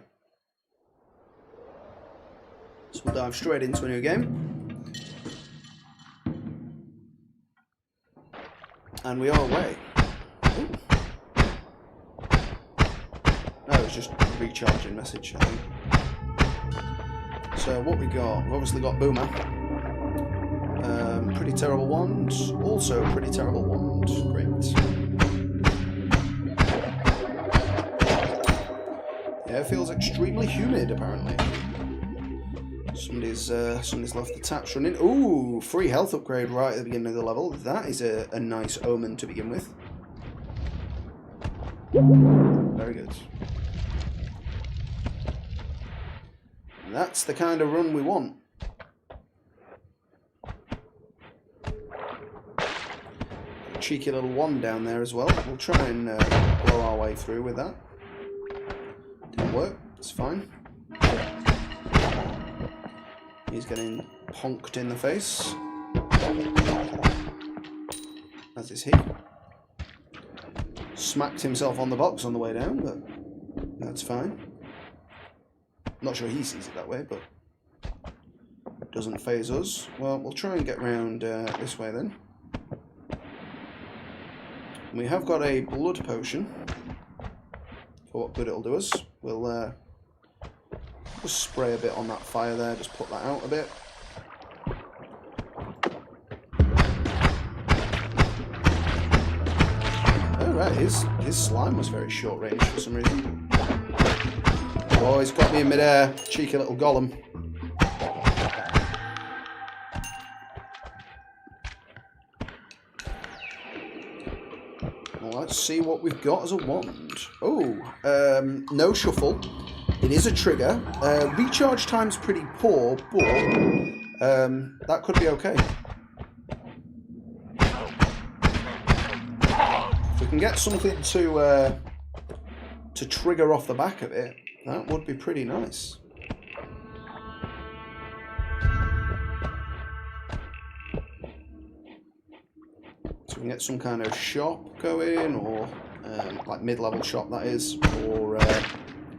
So we'll dive straight into a new game. And we are away. Ooh. No, it's just a recharging message, I think. So what we got? We've obviously got Boomer. Pretty terrible wand. Also pretty terrible wand. Great. Yeah, it feels extremely humid, apparently. Somebody's left the taps running. Ooh, free health upgrade right at the beginning of the level. That is a nice omen to begin with. Very good. That's the kind of run we want. A cheeky little wand down there as well. We'll try and blow our way through with that. Didn't work. It's fine. He's getting ponked in the face. As is he. Smacked himself on the box on the way down, but that's fine. Not sure he sees it that way, but doesn't faze us. Well, we'll try and get round this way then. We have got a blood potion. For what good it'll do us. We'll just spray a bit on that fire there, just put that out a bit. Oh right, his slime was very short range for some reason. Oh, he's got me in midair, cheeky little golem. Well, let's see what we've got as a wand. Oh, no shuffle. It is a trigger. Recharge time's pretty poor, but that could be okay. If we can get something to trigger off the back of it, that would be pretty nice. we can get some kind of shop going, or like mid-level shop that is, or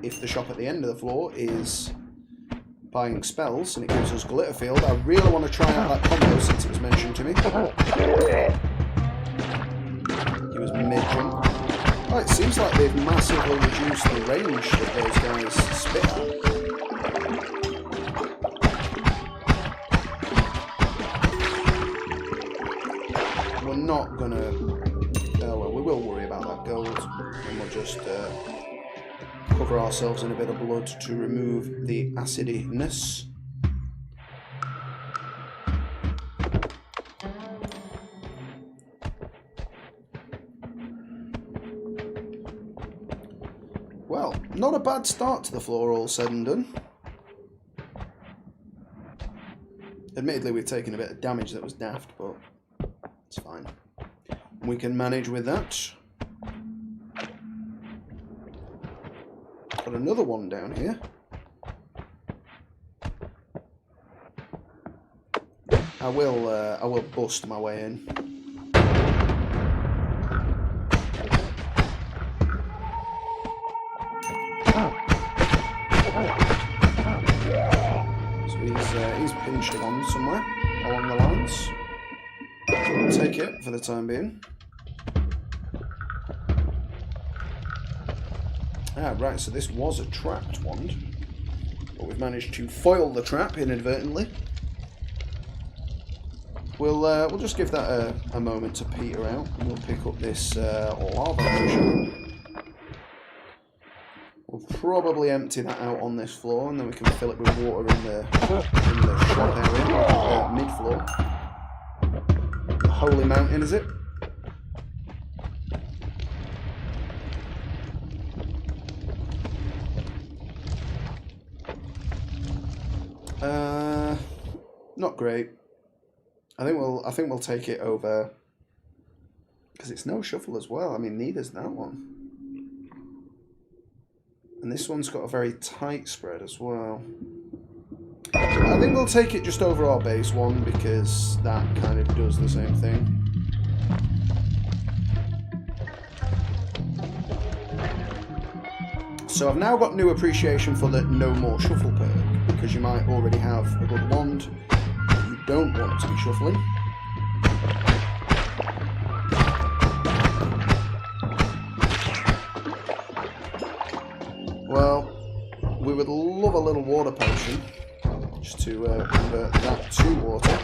if the shop at the end of the floor is buying spells and it gives us glitter field. I really want to try out that combo since it was mentioned to me. He was mid-jump. Oh, it seems like they've massively reduced the range that those guys spit at. We're not gonna... Oh well, we will worry about that gold, and we'll just cover ourselves in a bit of blood to remove the acidiness. Well, not a bad start to the floor, all said and done. Admittedly, we've taken a bit of damage that was daft, but it's fine. We can manage with that. Got another one down here. I will bust my way in. So he's pinched one somewhere along the lines. I'll take it for the time being. Ah, right, so this was a trapped wand, but we've managed to foil the trap inadvertently. We'll just give that a moment to peter out, and we'll pick up this lava potion. We'll probably empty that out on this floor, and then we can fill it with water in the shop area, mid-floor. The Holy Mountain, is it? Not great. I think we'll take it over because it's no shuffle as well. I mean, neither's that one, and this one's got a very tight spread as well. I think we'll take it just over our base one because that kind of does the same thing. So I've now got new appreciation for the no more shuffle perk, because you might already have a good wand, but you don't want to be shuffling. Well, we would love a little water potion, just to convert that to water.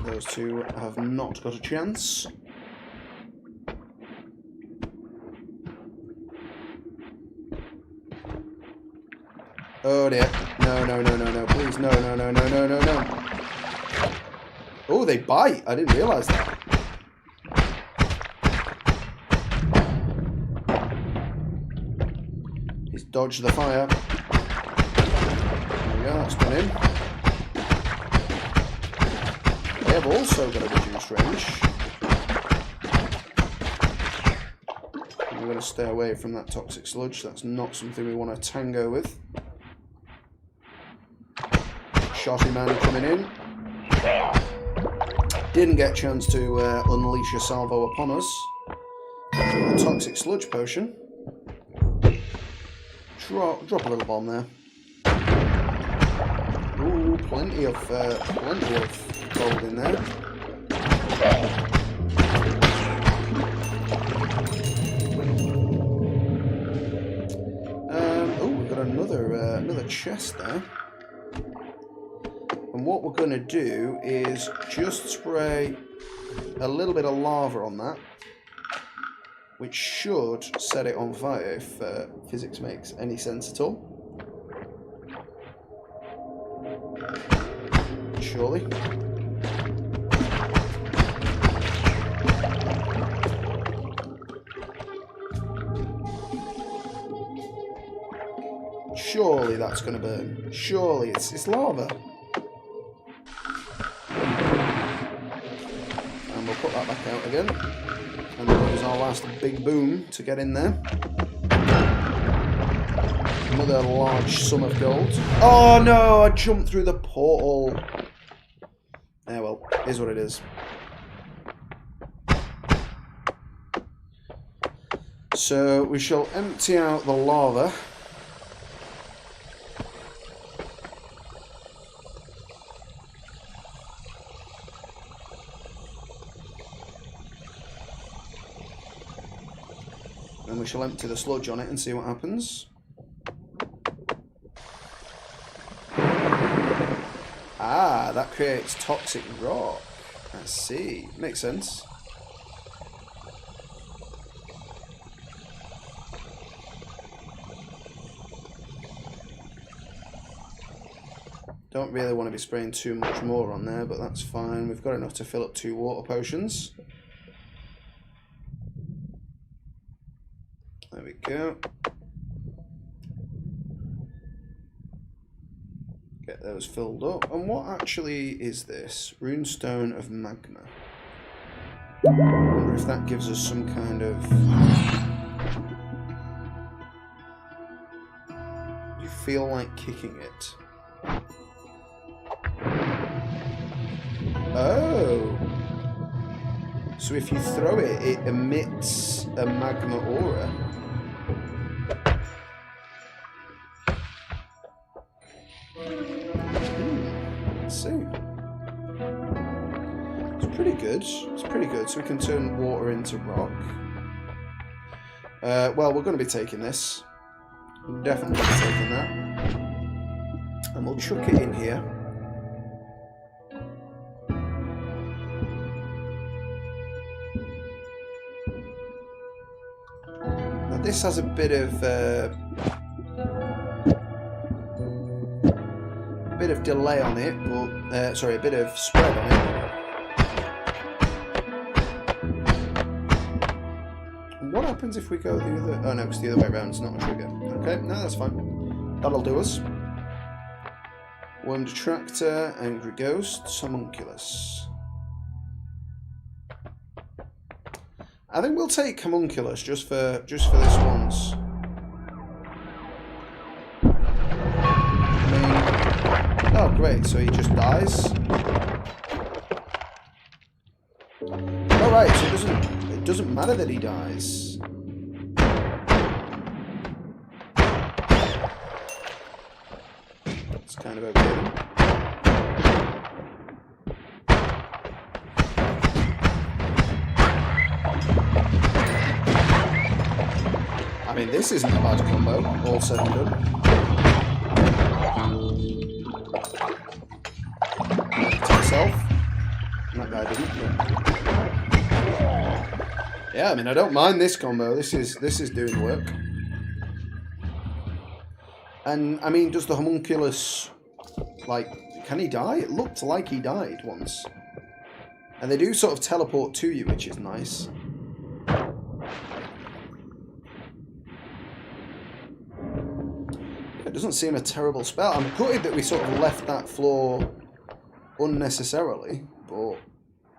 Those two have not got a chance. Oh dear. No, no, no, no, no. Please, no, no, no, no, no, no, no. Oh, they bite. I didn't realise that. He's dodged the fire. There we go, that's done him. They have also got a reduced range. We're going to stay away from that toxic sludge. That's not something we want to tango with. Shotty man coming in. Didn't get a chance to unleash a salvo upon us. A toxic sludge potion. Drop a little bomb there. Ooh, plenty of gold in there. Oh, we've got another chest there. And what we're going to do is just spray a little bit of lava on that, which should set it on fire if physics makes any sense at all. Surely. Surely that's going to burn. Surely it's lava. And we'll put that back out again. And we'll use our last big boom to get in there. Another large sum of gold. Oh no, I jumped through the portal. Yeah, well, is what it is. So we shall empty out the lava. And we shall empty the sludge on it and see what happens. Ah, that creates toxic rock. I see. Makes sense. Don't really want to be spraying too much more on there, but that's fine. We've got enough to fill up 2 water potions. There we go. Get those filled up. And what actually is this? Runestone of Magma. I wonder if that gives us some kind of... You feel like kicking it. Oh! So if you throw it, it emits a magma aura. Let's see. It's pretty good. It's pretty good. So we can turn water into rock. Well, we're going to be taking this. We're definitely be taking that. And we'll chuck it in here. Now this has a bit of delay on it, but sorry, a bit of spread on it. What happens if we go the other? Oh no, it's the other way around. It's not a trigger. Okay, no, that's fine. That'll do us. Worm Detractor, Angry Ghost, Homunculus. I think we'll take Homunculus just for this once. Oh great, so he just dies. Alright, so it doesn't matter that he dies. It's kind of okay. I mean, this isn't a bad combo, all said and done. To myself. That guy didn't. Yeah, I mean, I don't mind this combo. This is doing work. And I mean, does the homunculus, like, can he die? It looked like he died once. And they do sort of teleport to you, which is nice. It doesn't seem a terrible spell. I'm gutted that we sort of left that floor unnecessarily, but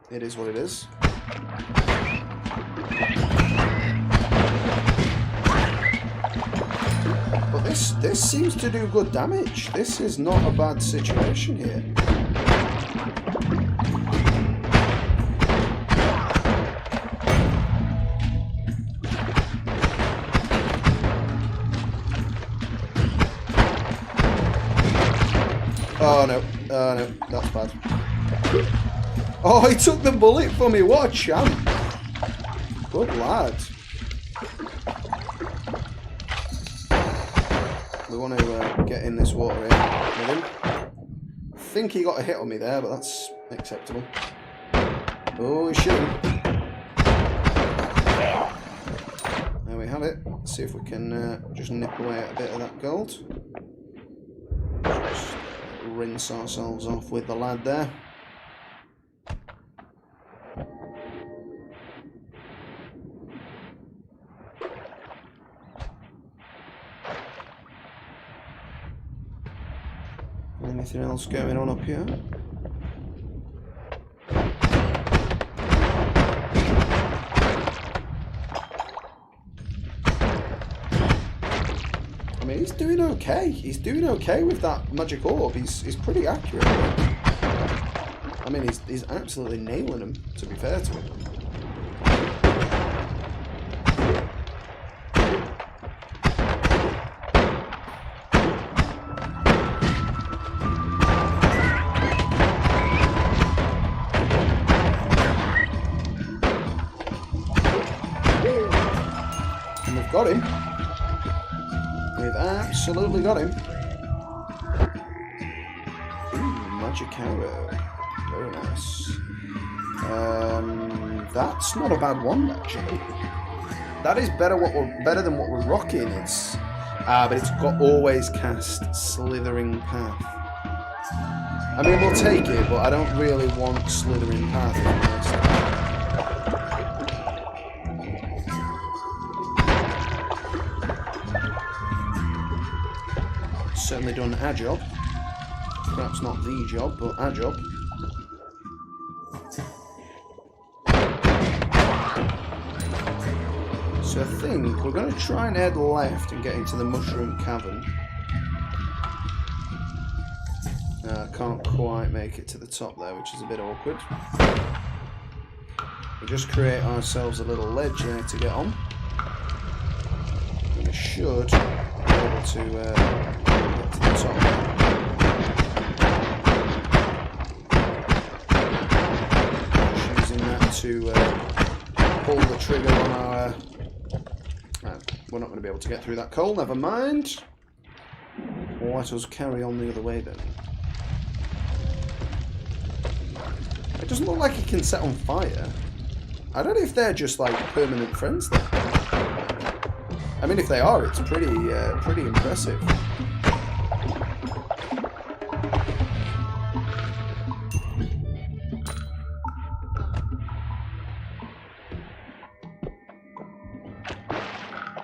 it is what it is. But this seems to do good damage. This is not a bad situation here. Oh no, that's bad. Oh, he took the bullet for me, what a champ. Good lad. We want to get in this water here with him. I think he got a hit on me there, but that's acceptable. Oh, he's shooting. There we have it. Let's see if we can just nip away at a bit of that gold. Just rinse ourselves off with the lad there. Anything else going on up here? I mean, he's doing okay. He's doing okay with that magic orb. He's pretty accurate. I mean, he's absolutely nailing him, to be fair to him. And we've got him. We've absolutely got him. Ooh, magic arrow. Very nice. That's not a bad one, actually. That is better than what we're rocking. It's but it's got always cast slithering path. I mean, we'll take it, but I don't really want slithering path. If I'm honest. Certainly done a job. Perhaps not the job, but a job. So I think we're going to try and head left and get into the Mushroom Cavern. Can't quite make it to the top there, which is a bit awkward. We just create ourselves a little ledge there to get on. And we should be able to get to the top. Just using that to pull the trigger on our... we're not going to be able to get through that coal, never mind. Let us carry on the other way then. It doesn't look like it can set on fire. I don't know if they're just like permanent friends there. I mean, if they are, it's pretty impressive.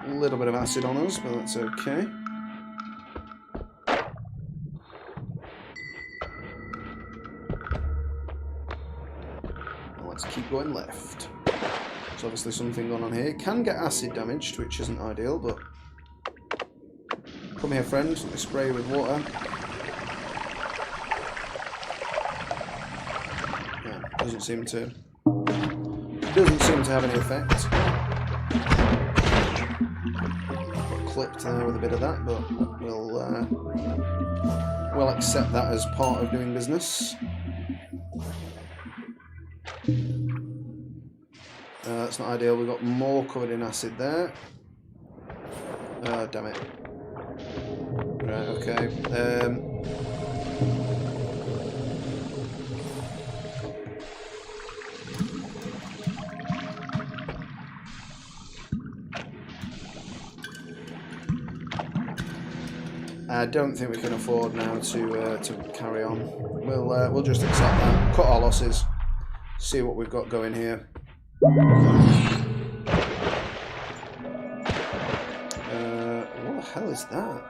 A little bit of acid on us, but that's okay. Let's keep going left. There's obviously something going on here. Can get acid damaged, which isn't ideal, but... Come here, friend. Let me spray you with water. Yeah, doesn't seem to have any effect. Clipped there with a bit of that, but we'll accept that as part of doing business. That's not ideal. We've got more covered in acid there. Damn it. Right, okay. I don't think we can afford now to carry on. We'll just accept that. Cut our losses. See what we've got going here. What the hell is that?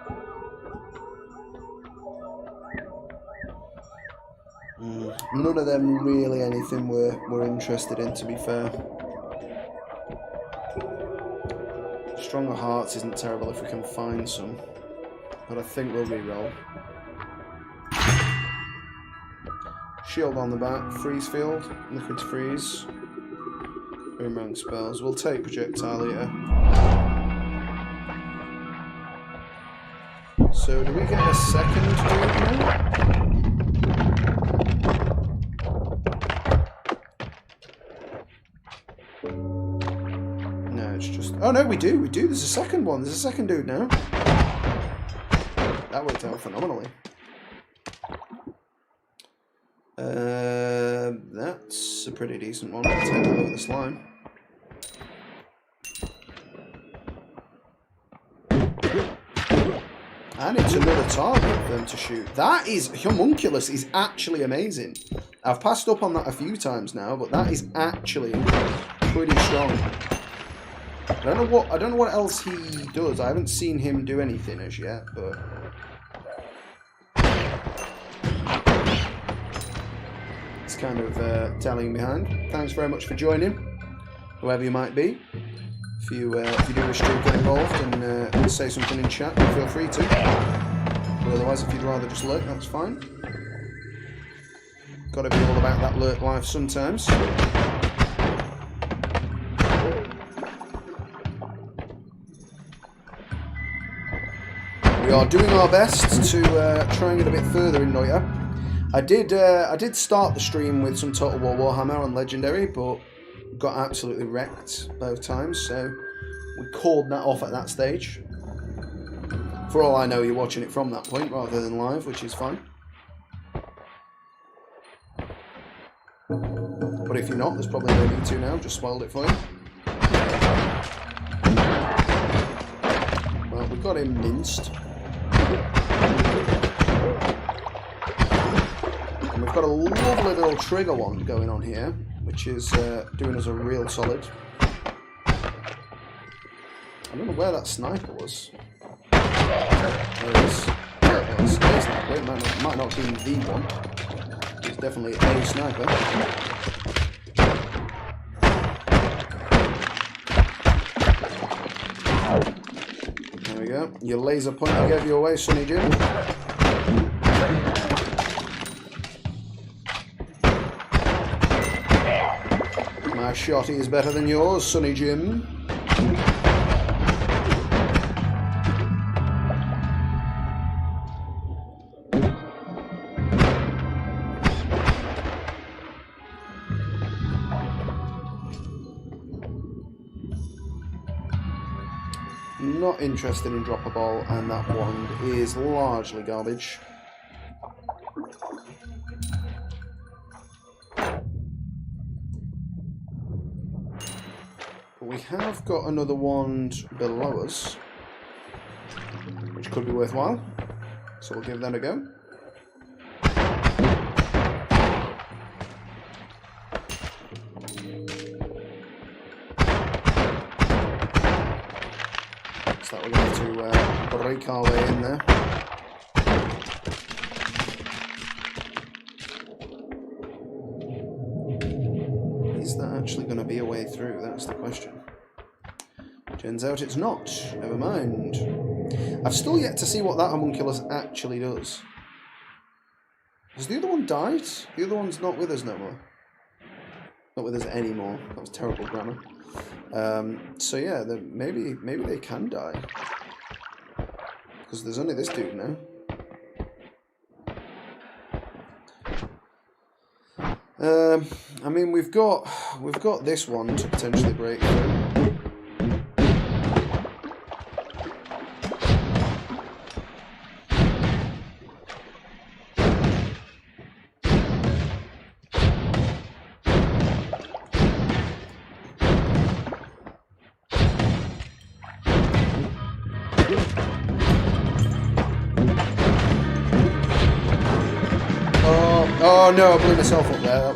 None of them really anything we're interested in, to be fair. Stronger Hearts isn't terrible if we can find some, but I think we'll re-roll. Shield on the back, freeze field, liquid freeze, boomerang spells. We'll take projectile eater. So do we get a second move now? No, it's just... Oh no, we do. There's a second one. There's a second dude now. That worked out phenomenally. That's a pretty decent one. I'll take that over the slime. And it's another target for them to shoot. That is... Homunculus is actually amazing. I've passed up on that a few times now, but that is actually pretty strong. I don't know what else he does. I haven't seen him do anything as yet, but... It's kind of tallying behind. Thanks very much for joining, whoever you might be. If you do wish to get involved and say something in chat, feel free to. But otherwise, if you'd rather just lurk, that's fine. Got to be all about that lurk life sometimes. We are doing our best to try and get a bit further in Noita. I did start the stream with some Total War Warhammer on Legendary, but got absolutely wrecked both times, so we called that off at that stage. For all I know, you're watching it from that point rather than live, which is fine. But if you're not, there's probably no need to now. Just spoiled it for you. Well, we've got him minced. And we've got a lovely little trigger one going on here, which is doing us a real solid. I don't know where that sniper was. There it is. Well, it's a sniper. It might not be the one. It's definitely a sniper. There we go. Your laser pointer gave you away, Sonny Jim. My shotty is better than yours, Sonny Jim. Not interested in drop a ball, and that wand is largely garbage. But we have got another wand below us, which could be worthwhile, so we'll give that a go. So that we're going to break our way in there. Is that actually going to be a way through? That's the question. Turns out it's not. Never mind. I've still yet to see what that homunculus actually does. Has the other one died? The other one's not with us no more. Not with us anymore. That was terrible grammar. So yeah, maybe they can die. Because there's only this dude now. I mean, we've got this one to potentially break through. Oh no, I blew myself up there. That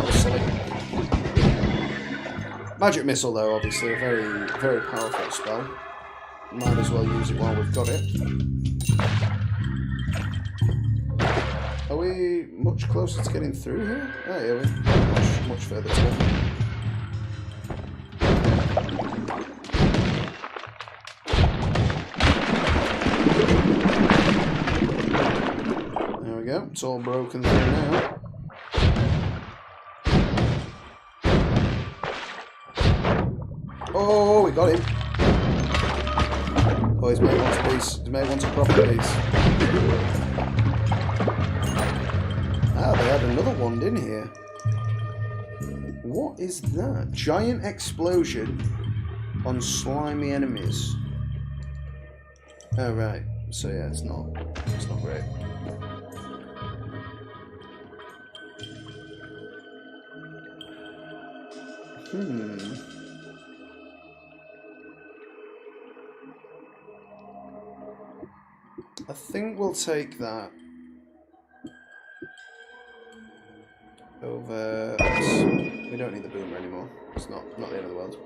was silly. Magic missile, though, obviously a very, very powerful spell. Might as well use it while we've got it. Are we much closer to getting through here? Oh yeah, we're much further to go. There we go. It's all broken through now. Oh, we got him. Oh, he's made one to piece. He's made one to proper piece. Ah, they had another wand in here. What is that? Giant explosion on slimy enemies. Oh, right. So yeah, it's not great. I think we'll take that over. We don't need the boomer anymore. It's not the end of the world.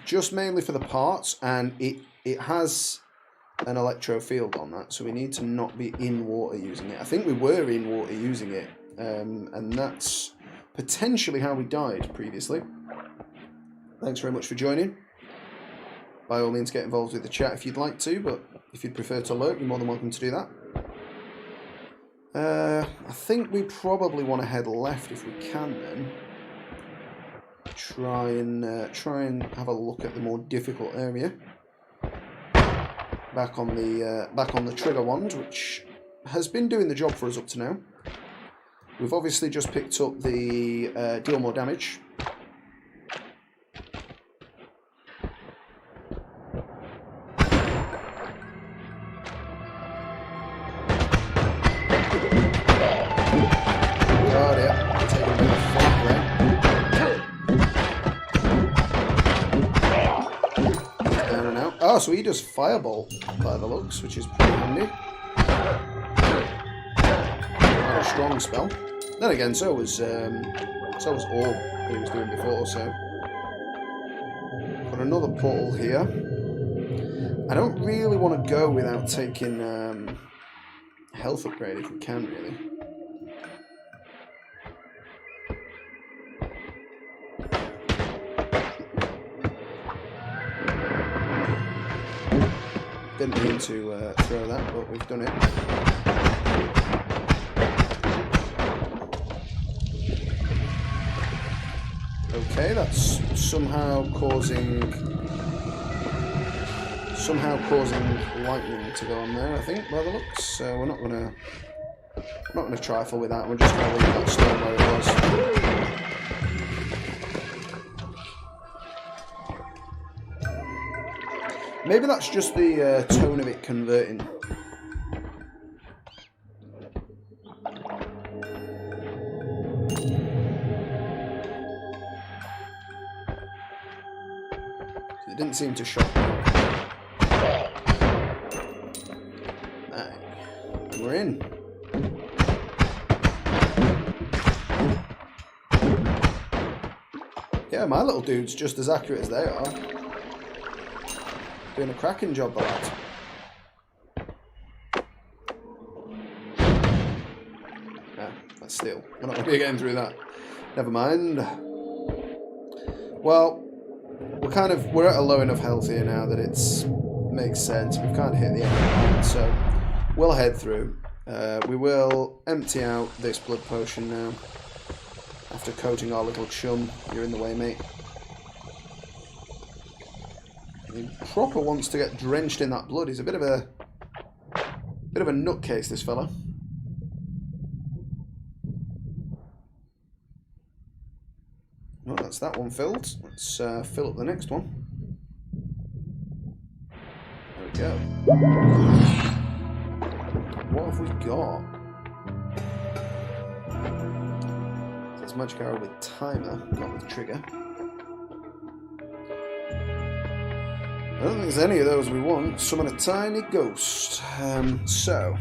Just mainly for the parts, and it has an electro field on that, so we need to not be in water using it. I think we were in water using it, and that's potentially how we died previously. thanks very much for joining. By all means, get involved with the chat if you'd like to, but if you'd prefer to lurk, you're more than welcome to do that. I think we probably want to head left if we can then. Try and have a look at the more difficult area. Back on the trigger wand, which has been doing the job for us up to now. We've obviously just picked up the deal more damage. Oh, so he does Fireball by the looks, which is pretty handy. Not a strong spell. Then again, so was Orb that he was doing before, so. Got another portal here. I don't really want to go without taking health upgrade if we can, really. Didn't mean to throw that, but we've done it. Okay, that's somehow causing lightning to go on there, I think, by the looks. So we're not gonna trifle with that. We're just gonna leave that stone where it was. Maybe that's just the tone of it converting. It didn't seem to shock me. Right. We're in. Yeah, my little dude's just as accurate as they are. Doing a cracking job, the lad. Yeah, that's steel. We're not going to be getting through that. Never mind. Well, we're at a low enough health here now that it's makes sense. We've kind of hit the end point, so we'll head through. We will empty out this blood potion now. After coating our little chum. You're in the way, mate. He proper wants to get drenched in that blood. He's a bit of a nutcase, this fella. Well, that's that one filled. Let's fill up the next one. There we go. What have we got? That's magic arrow with timer, not with trigger. I don't think there's any of those we want. Summon a tiny ghost. So,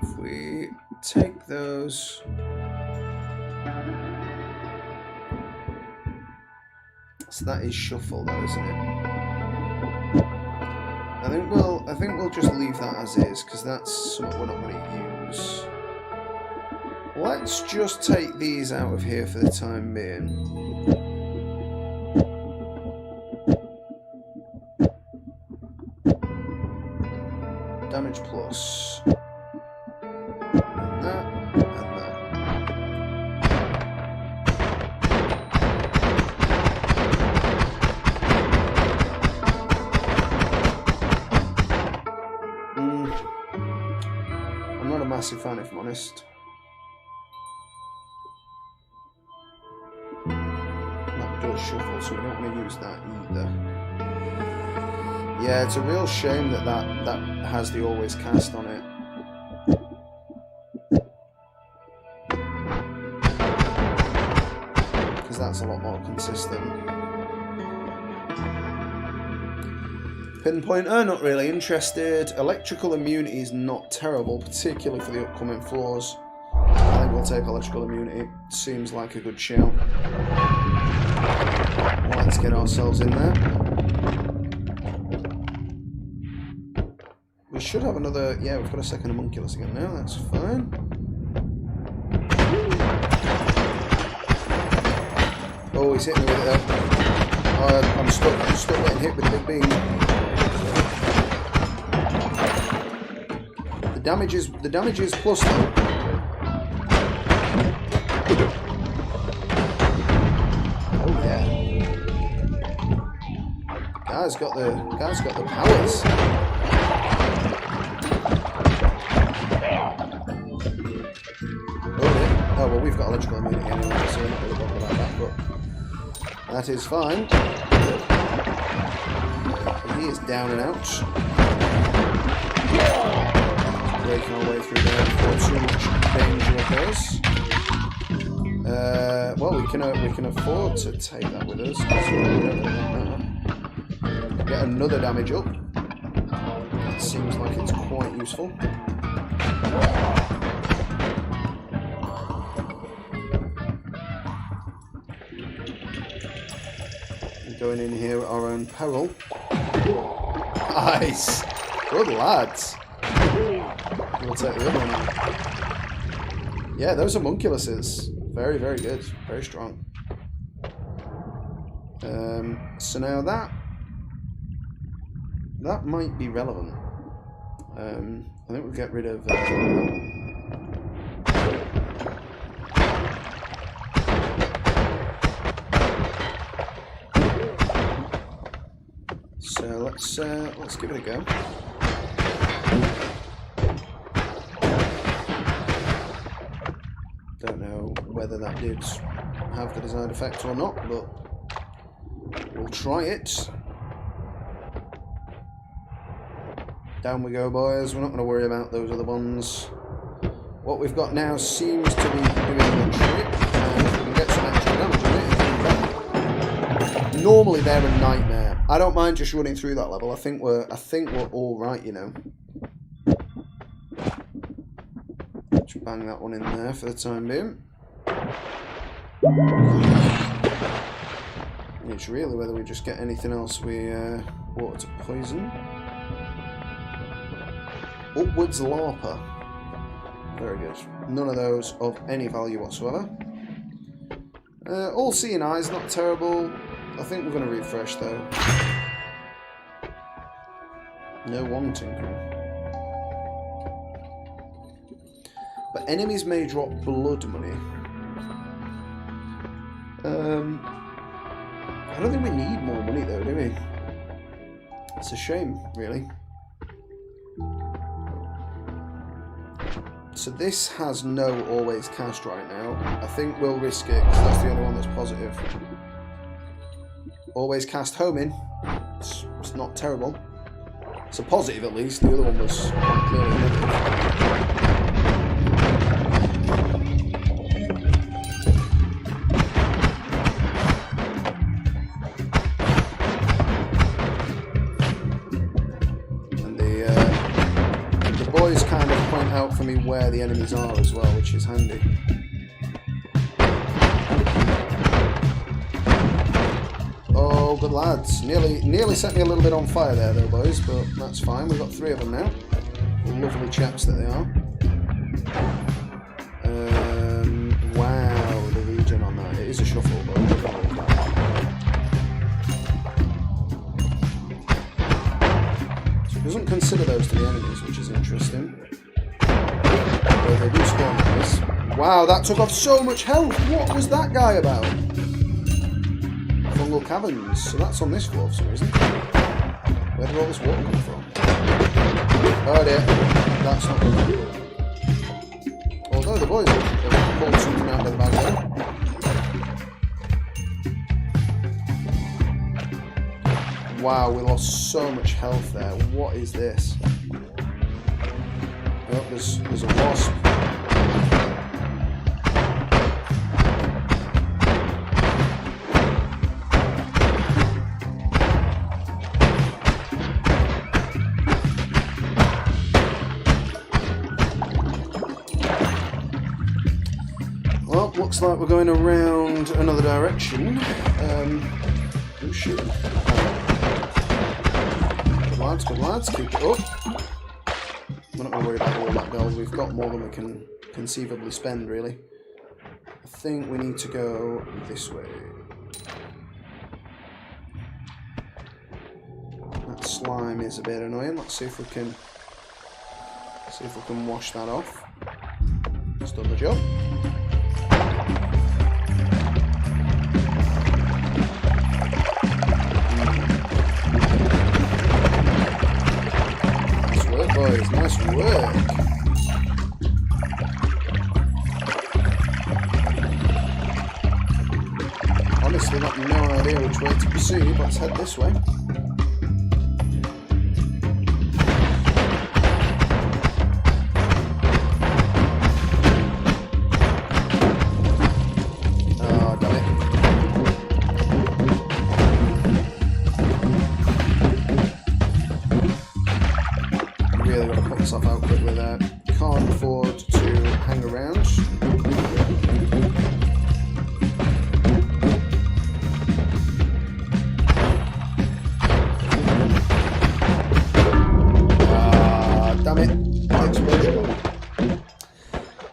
if we take those, so that is shuffle, though, isn't it? I think we'll just leave that as is because that's something we're not going to use. Let's just take these out of here for the time being. Damage plus. And that. And that. I'm not a massive fan, if I'm honest. That does shuffle, so we don't want to use that either. Yeah, it's a real shame that has the always cast on it. Because that's a lot more consistent. Pinpointer, not really interested. Electrical immunity is not terrible, particularly for the upcoming floors. I think we'll take electrical immunity. Seems like a good shout. Let's get ourselves in there. We should have another... Yeah, we've got a second homunculus again now. That's fine. Oh, he's hitting me with it though. I'm stuck getting hit with the big beam. The damage is plus though. Oh yeah. Guy's got the powers. Oh well, we've got electrical immunity anyway, so we're not really bothered about that, but that is fine. He is down and out. Breaking our way through there before too much danger occurs. Well, we can afford to take that with us. Get another damage up. It seems like it's quite useful. Going in here at our own peril. Nice! Good lads! We'll take the other one out. Yeah, those are Homunculuses. Very, very good. Very strong. So now that might be relevant. I think we'll get rid of... So let's give it a go. Don't know whether that did have the desired effect or not, but we'll try it. Down we go, boys. We're not going to worry about those other ones. What we've got now seems to be doing the trick, and if we can get some extra damage on it. Normally they're a nightmare. I don't mind just running through that level. I think we're all right, you know. Just bang that one in there for the time being. It's really whether we just get anything else we water to poison. Upwards Larper. Very good. None of those of any value whatsoever. All seeing eyes, not terrible. I think we're going to refresh though. No one tinkering. But enemies may drop blood money. I don't think we need more money though, do we? It's a shame, really. So this has no always cast right now. I think we'll risk it because that's the only one that's positive. Always cast homing. It's not terrible. It's a positive at least. The other one was clearly negative. And the boys kind of point out for me where the enemies are as well, which is handy. Oh, good lads. Nearly set me a little bit on fire there, though, boys, but that's fine. We've got 3 of them now. Lovely chaps that they are. Wow, the regen on that. It is a shuffle, but so it doesn't consider those to be enemies, which is interesting. Though they do spawn enemies. Wow, that took off so much health. What was that guy about? Fungal caverns, so that's on this floor for some reason. Where did all this water come from? Oh dear, that's not good. Although the boys have pulled something out of the bag there. Wow, we lost so much health there. What is this? Oh, there's a wasp. Looks like we're going around another direction. Oh shit. Good lads, keep it up. We're not going to worry about all that gold. We've got more than we can conceivably spend, really. I think we need to go this way. slime is a bit annoying. Let's see if we can wash that off. It's done the job. Nice work, boys. Nice work. Honestly, got no idea which way to proceed. Let's head this way.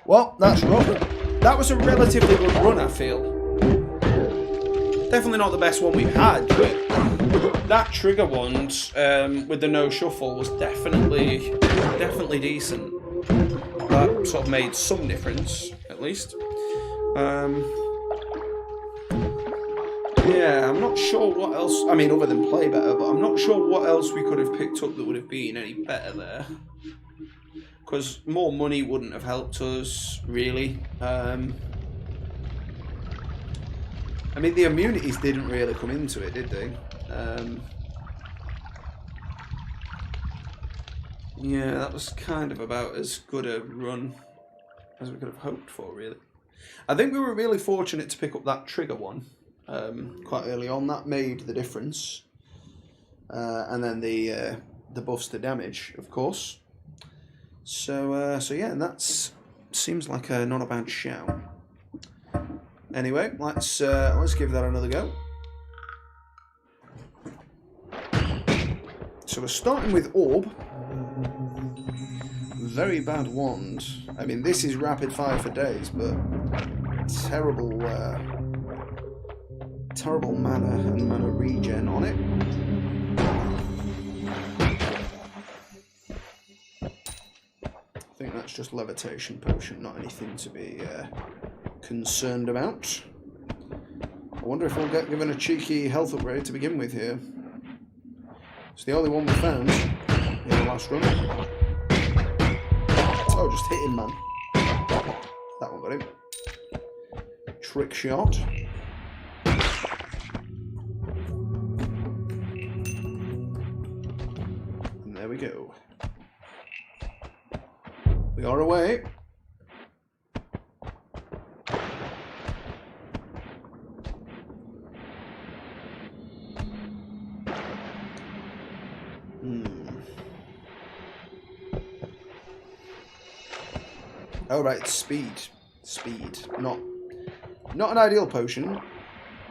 Well, that's rough. That was a relatively good run, I feel. Definitely not the best one we've had, but that trigger wand with the no shuffle was definitely decent. That sort of made some difference, at least. Yeah, I'm not sure what else. I mean, other than play better, but I'm not sure what else we could have picked up that would have been any better there. Because more money wouldn't have helped us, really. I mean, the immunities didn't really come into it, did they? Yeah, that was kind of about as good a run as we could have hoped for, really. I think we were really fortunate to pick up that trigger one quite early on. That made the difference. And then the buffs to damage, of course. So yeah, and that seems like not a bad shout. Anyway, let's give that another go. So we're starting with Orb. Very bad wand. I mean, this is rapid fire for days, but terrible mana and mana regen on it. I think that's just levitation potion, not anything to be concerned about. I wonder if we'll get given a cheeky health upgrade to begin with here. It's the only one we found in the last run. Oh, just hit him, man. That one got him. Trick shot. And there we go. We are away. Oh right, speed. Not an ideal potion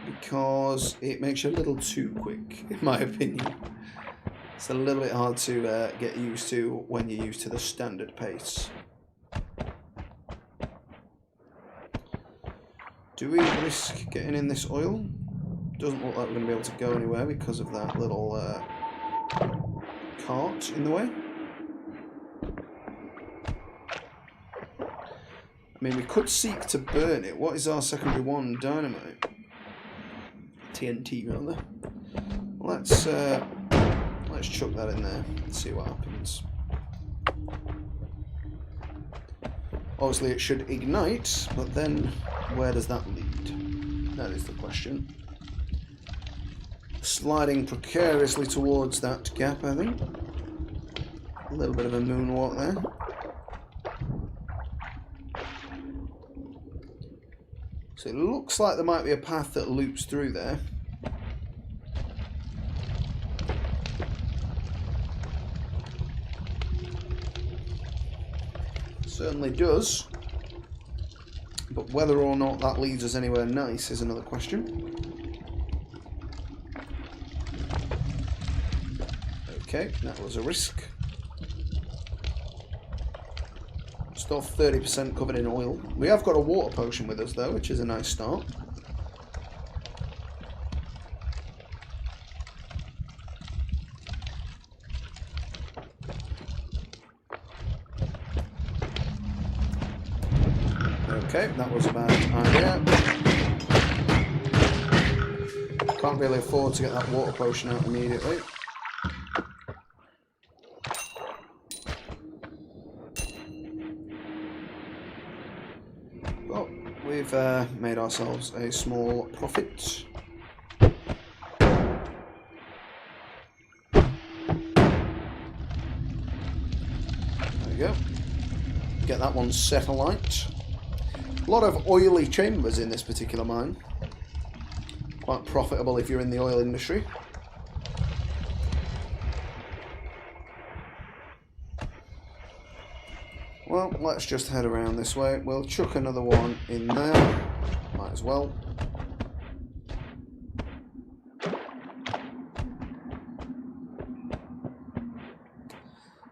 because it makes you a little too quick, in my opinion. It's a little bit hard to get used to when you're used to the standard pace. Do we risk getting in this oil? Doesn't look like we're going to be able to go anywhere because of that little cart in the way. I mean, we could seek to burn it. What is our secondary one? Dynamite. TNT, rather. Let's chuck that in there and see what happens. Obviously, it should ignite, but then where does that lead? That is the question. Sliding precariously towards that gap, I think. A little bit of a moonwalk there. So it looks like there might be a path that loops through there. Certainly does. But whether or not that leads us anywhere nice is another question. Okay, that was a risk. Still 30% covered in oil. We have got a water potion with us though, which is a nice start. Okay, that was a bad idea. Can't really afford to get that water potion out immediately. But we've made ourselves a small profit. Go. Get that one set alight. A lot of oily chambers in this particular mine. Quite profitable if you're in the oil industry. Well, let's just head around this way. We'll chuck another one in there. Might as well.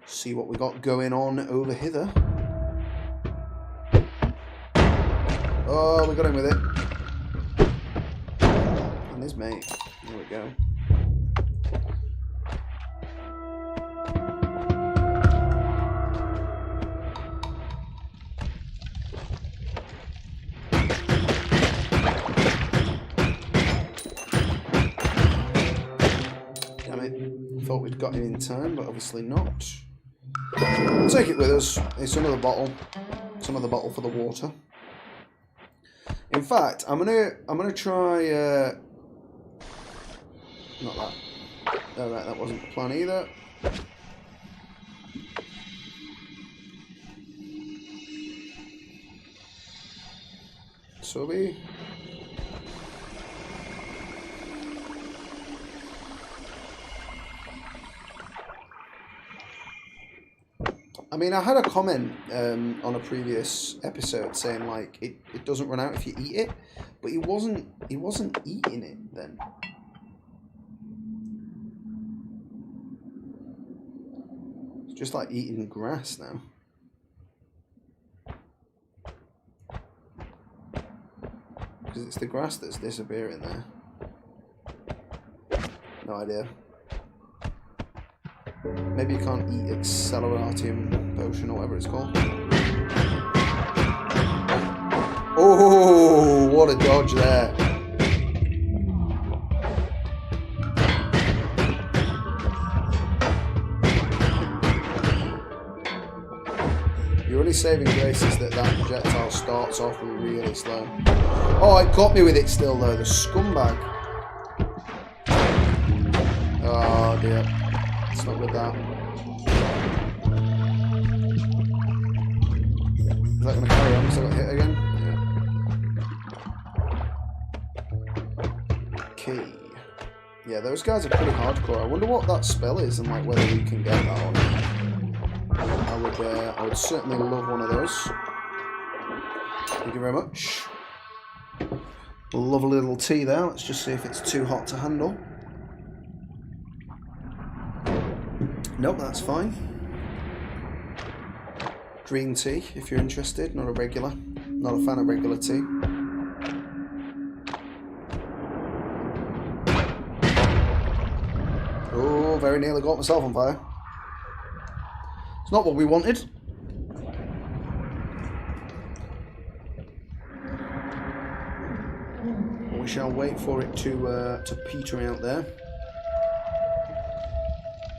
See what we got going on over here. Oh, we got him with it. And his mate. There we go. Damn it. Thought we'd got him in time, but obviously not. We'll take it with us. It's another bottle. Some of the bottle for the water. In fact, I'm gonna try. Not that. All right, that wasn't the plan either. Sobe. I mean, I had a comment on a previous episode saying like it doesn't run out if you eat it, but he wasn't eating it then. It's just like eating grass now. Because it's the grass that's disappearing there. No idea. Maybe you can't eat Acceleratium potion or whatever it's called. Oh, what a dodge there. Your only saving grace is that projectile starts off really slow. Oh, it got me with it still though, the scumbag. Oh dear. It's not with that. Is that going to carry on because I got hit again? Yeah. Okay. Yeah, those guys are pretty hardcore. I wonder what that spell is and like whether we can get that or not. I would certainly love one of those. Thank you very much. Lovely little tea there. Let's just see if it's too hot to handle. Nope, that's fine. Green tea, if you're interested, not a regular. Not a fan of regular tea. Oh, very nearly got myself on fire. It's not what we wanted. We shall wait for it to peter out there.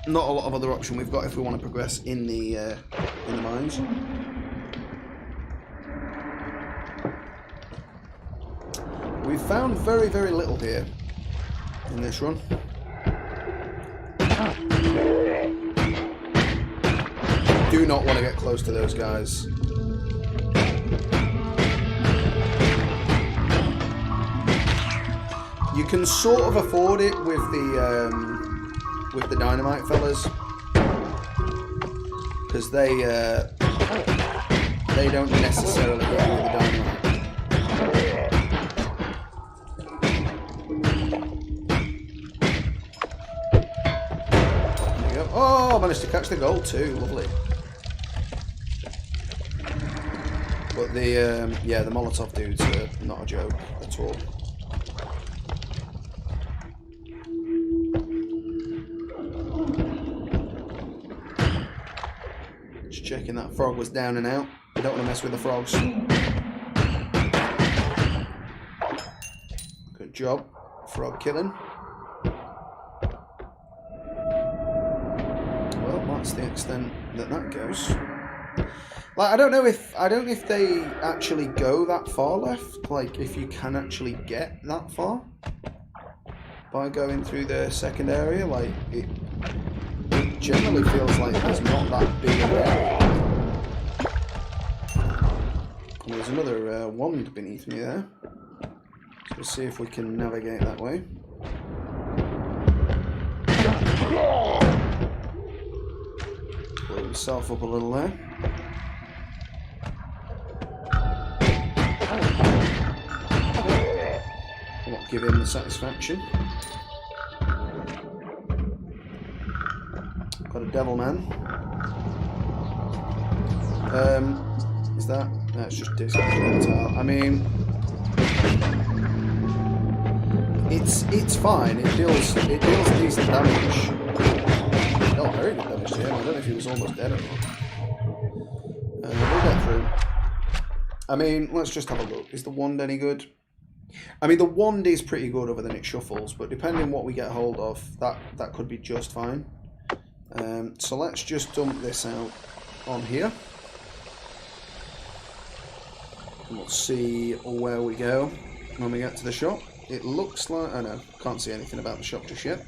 Not a lot of other option we've got if we want to progress in the mines. We've found very, very little here in this run. Do not want to get close to those guys. You can sort of afford it with the dynamite fellas, because they don't necessarily hit you with the dynamite. There you go. Oh, I managed to catch the gold too. Lovely. But the yeah, the Molotov dudes are not a joke at all. Checking that frog was down and out. I don't want to mess with the frogs. job. Frog killing. Well, that's the extent that goes. Like, I don't know if they actually go that far left. Like, if you can actually get that far by going through the second area. Like, it generally feels like there's not that big of an area. And there's another wand beneath me there. So we'll see if we can navigate that way. Blow himself up a little there. Not give him the satisfaction. Got a devil man. Is that? That's just disc projectile. I mean, it's fine. It deals decent damage. Oh, very good damage to him. I don't know if he was almost dead or not. We'll get through. I mean, let's just have a look. Is the wand any good? I mean, the wand is pretty good other than it shuffles, but depending on what we get hold of, that could be just fine. So let's just dump this out on here. And we'll see where we go when we get to the shop. It looks like... I know, can't see anything about the shop just yet.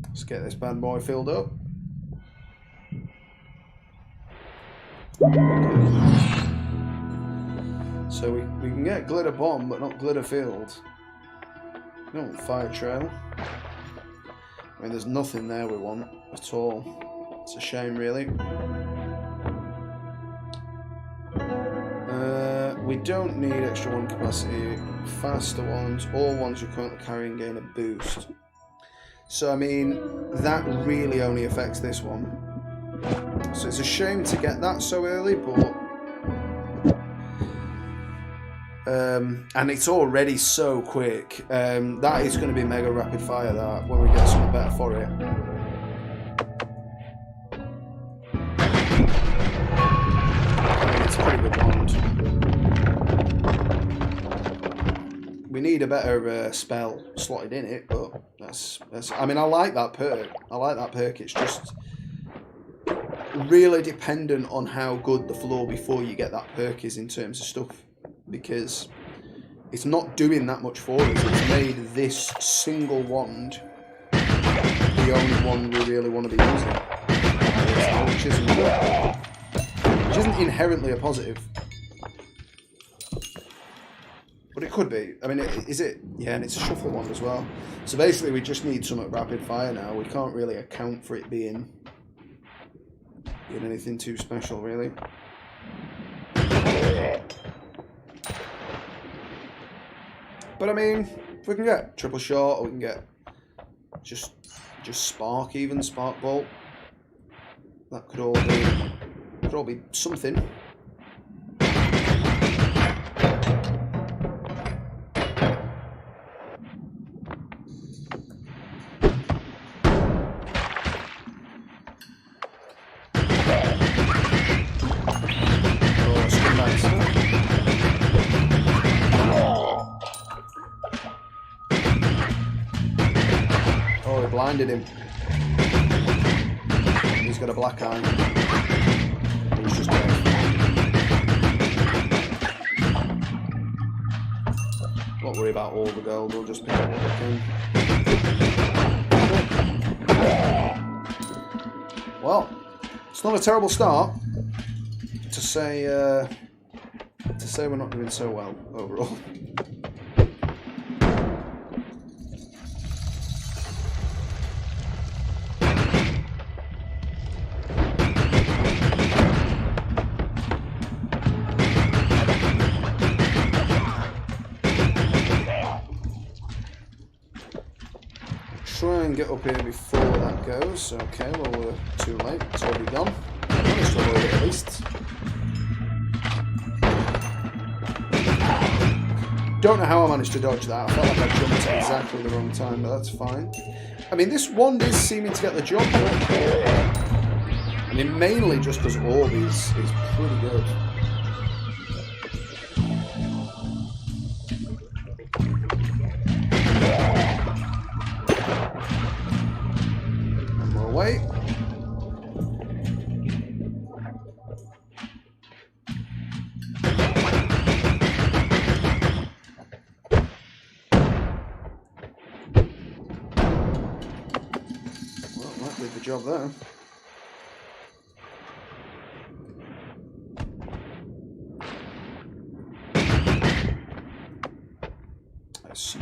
Let's get this bad boy filled up. So we can get glitter bomb, but not glitter field. We don't want fire trail. I mean, there's nothing there we want at all. It's a shame, really. We don't need extra wand capacity. Faster ones, all ones you're currently carrying gain a boost. So I mean, that really only affects this one. So it's a shame to get that so early, but and it's already so quick. That is going to be mega rapid fire. That when we get something better for it. It's a pretty good wand. We need a better spell slotted in it, but that's. I mean, I like that perk. I like that perk. It's just really dependent on how good the floor before you get that perk is in terms of stuff, because it's not doing that much for us. It's made this single wand the only one we really want to be using, which isn't inherently a positive, but it could be. I mean, is it? Yeah, and it's a shuffle wand as well. So basically we just need some rapid fire now. We can't really account for it being anything too special, really. But I mean, if we can get triple shot, or we can get just spark, even spark bolt, that could all be something. Blinded him. He's got a black eye. He's just dead. Don't worry about all the gold, we'll just pick up what we can. Well, it's not a terrible start to say we're not doing so well overall. Try and get up here before that goes. Okay, well, we're too late. It's already gone. I managed to avoid it at least. Don't know how I managed to dodge that. I felt like I jumped at exactly the wrong time, but that's fine. I mean, this wand is seeming to get the job done. I mean, mainly just because Orb is pretty good. the job there. I see.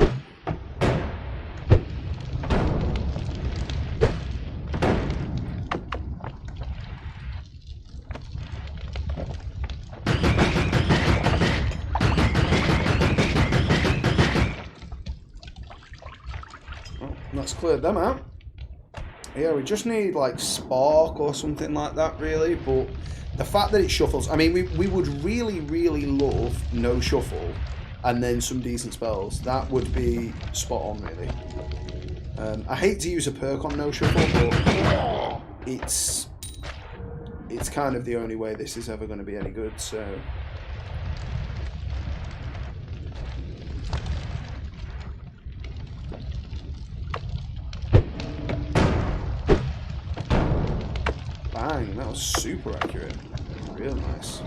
That's cleared them out. Yeah, we just need like spark or something like that, really. But the fact that it shuffles, I mean, we would really, really love no shuffle and then some decent spells. That would be spot on, really. I hate to use a perk on no shuffle, but it's kind of the only way this is ever going to be any good. So. Bang, that was super accurate. Real nice.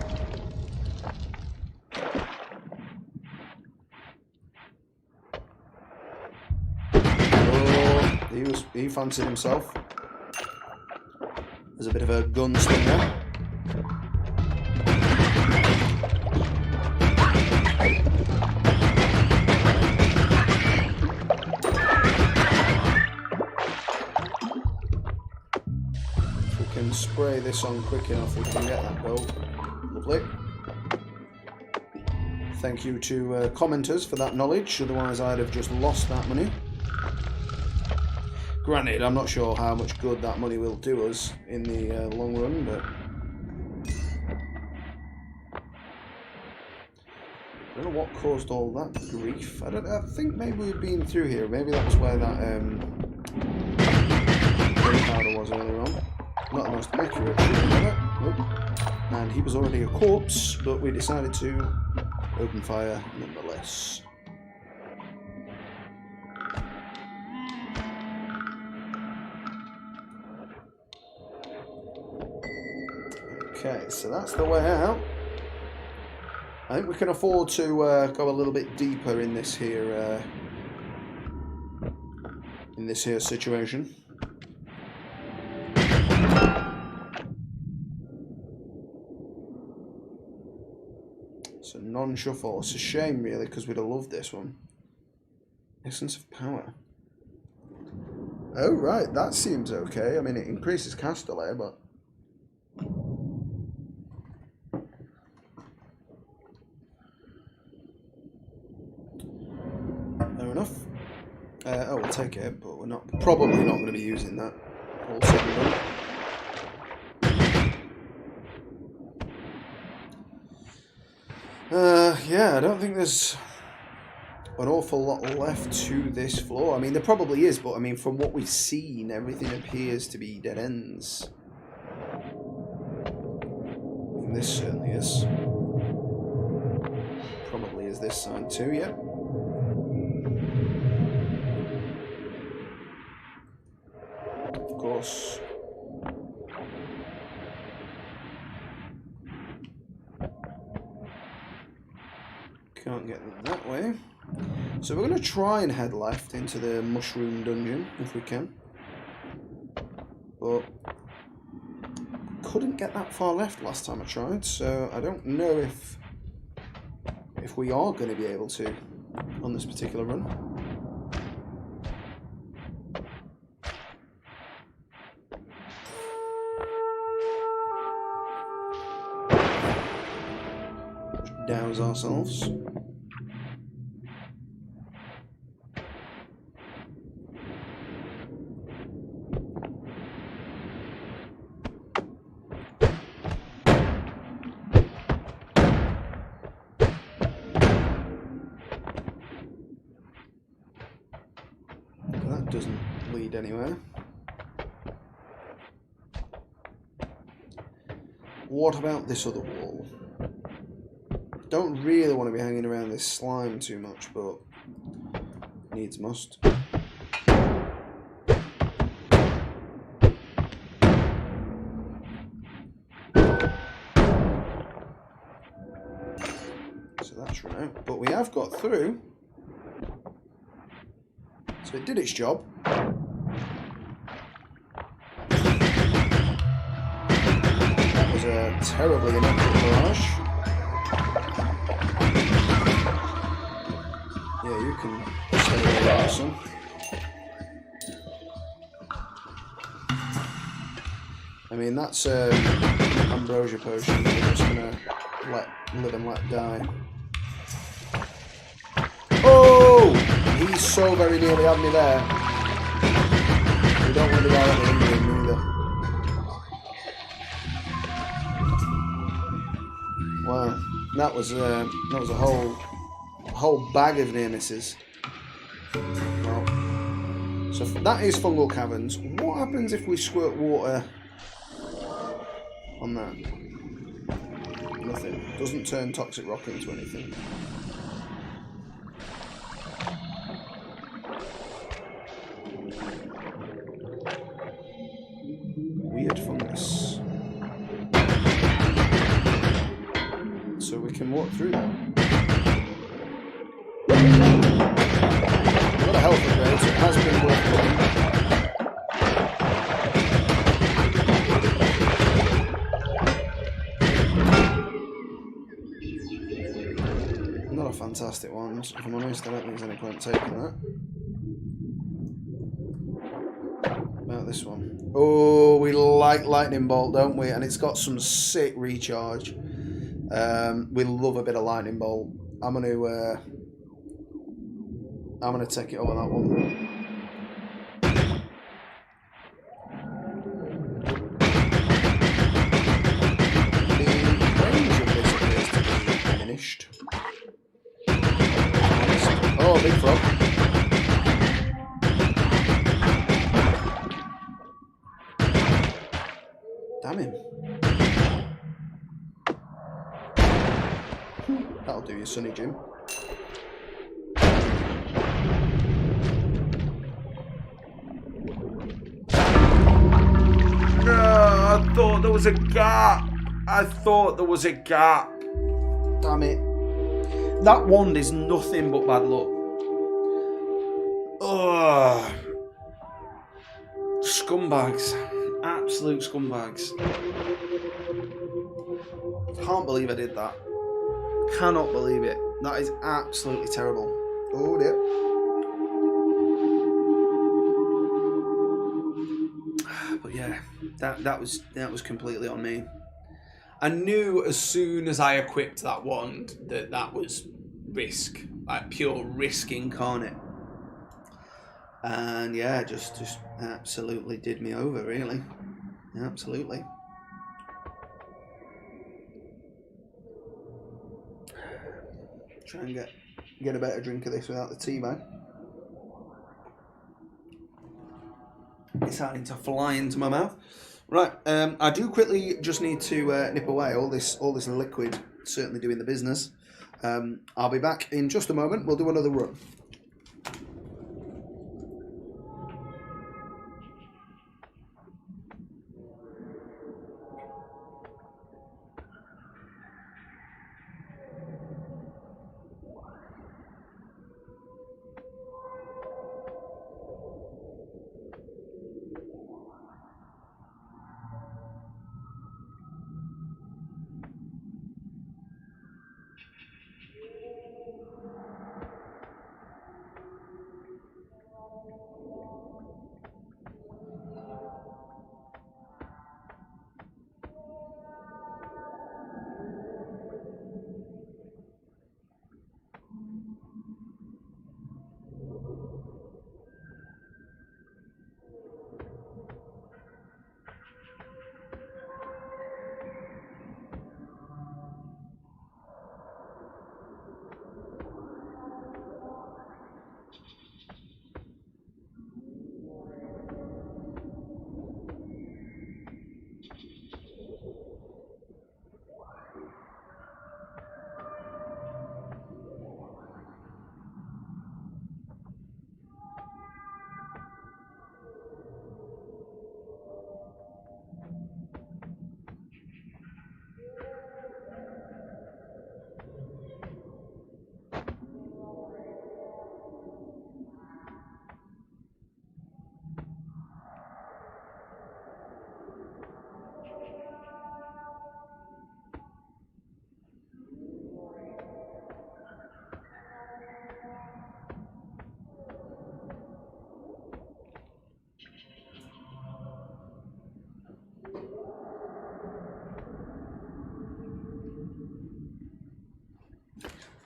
Oh, he fancied himself. There's a bit of a gunslinger. Spray this on quick enough, we can get that gold. Lovely. Thank you to commenters for that knowledge, otherwise I'd have just lost that money. Granted, I'm not sure how much good that money will do us in the long run, but... I don't know what caused all that grief. I think maybe we've been through here. Maybe that was where that gunpowder was earlier on. Not the most accurate shooting ever. Nope. And he was already a corpse, but we decided to open fire nonetheless. Okay, so that's the way out. I think we can afford to go a little bit deeper in this here situation. So non-shuffle. It's a shame, really, because we'd have loved this one. Essence of Power. Oh, right. That seems okay. I mean, it increases cast delay, but... Fair enough. Oh, we'll take it, but we're probably not going to be using that. All said and done. Yeah, I don't think there's an awful lot left to this floor. I mean, there probably is, but I mean, from what we've seen, everything appears to be dead ends. And this certainly is. Probably is this side too, yeah. Of course. Can't get them that way. So we're going to try and head left into the mushroom dungeon, if we can. But couldn't get that far left last time I tried, so I don't know if we are going to be able to on this particular run. Douse ourselves. That doesn't lead anywhere. What about this other wall? Don't really want to be hanging around this slime too much, but needs must. So that's run out. But we have got through. So it did its job. terribly inaccurate barrage. Yeah, you can stay there, son. I mean, that's ambrosia potion. We're just gonna live and let die. Oh! He's so very nearly had me there. We don't want to directly injure him either. Wow, that was a whole bag of near misses. Well, so that is fungal caverns. What happens if we squirt water on that? Nothing. Doesn't turn toxic rock into anything. Weird fungus. So we can walk through that. Got a health upgrade, so it has been worth it. Not a fantastic one, if I'm honest. I don't think there's any point taking that. About this one. Oh, we like lightning bolt, don't we? And it's got some sick recharge. We love a bit of lightning bolt. I'm gonna take it over that one. The range of this appears to be diminished. Oh, big frog. Damn him. That'll do you, Sonny Jim. No, I thought there was a gap. Damn it. That wand is nothing but bad luck. Ugh. Scumbags. Absolute scumbags. Can't believe I did that. Cannot believe it. That is absolutely terrible. Oh dear. But yeah, that was completely on me.
I knew as soon as I equipped that wand that was risk, like pure risk incarnate.
And yeah, just absolutely did me over, really. Absolutely. Try and get a better drink of this without the tea bag. It's starting to fly into my mouth. Right, I do quickly just need to nip away. All this liquid certainly doing the business. I'll be back in just a moment. We'll do another run.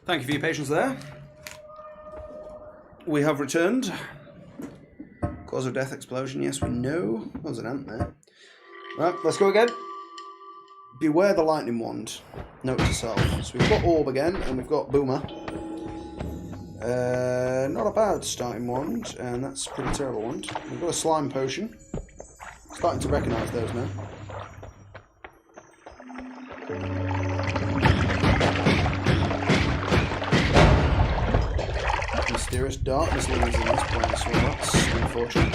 Thank you for your patience there. We have returned. Cause of death explosion, yes we know. There's an ant there. Right, let's go again. Beware the lightning wand. Note to self. So we've got orb again, and we've got boomer. Not a bad starting wand, and that's a pretty terrible wand. We've got a slime potion. Starting to recognise those now. Mysterious darkness leads in this place, so that's unfortunate.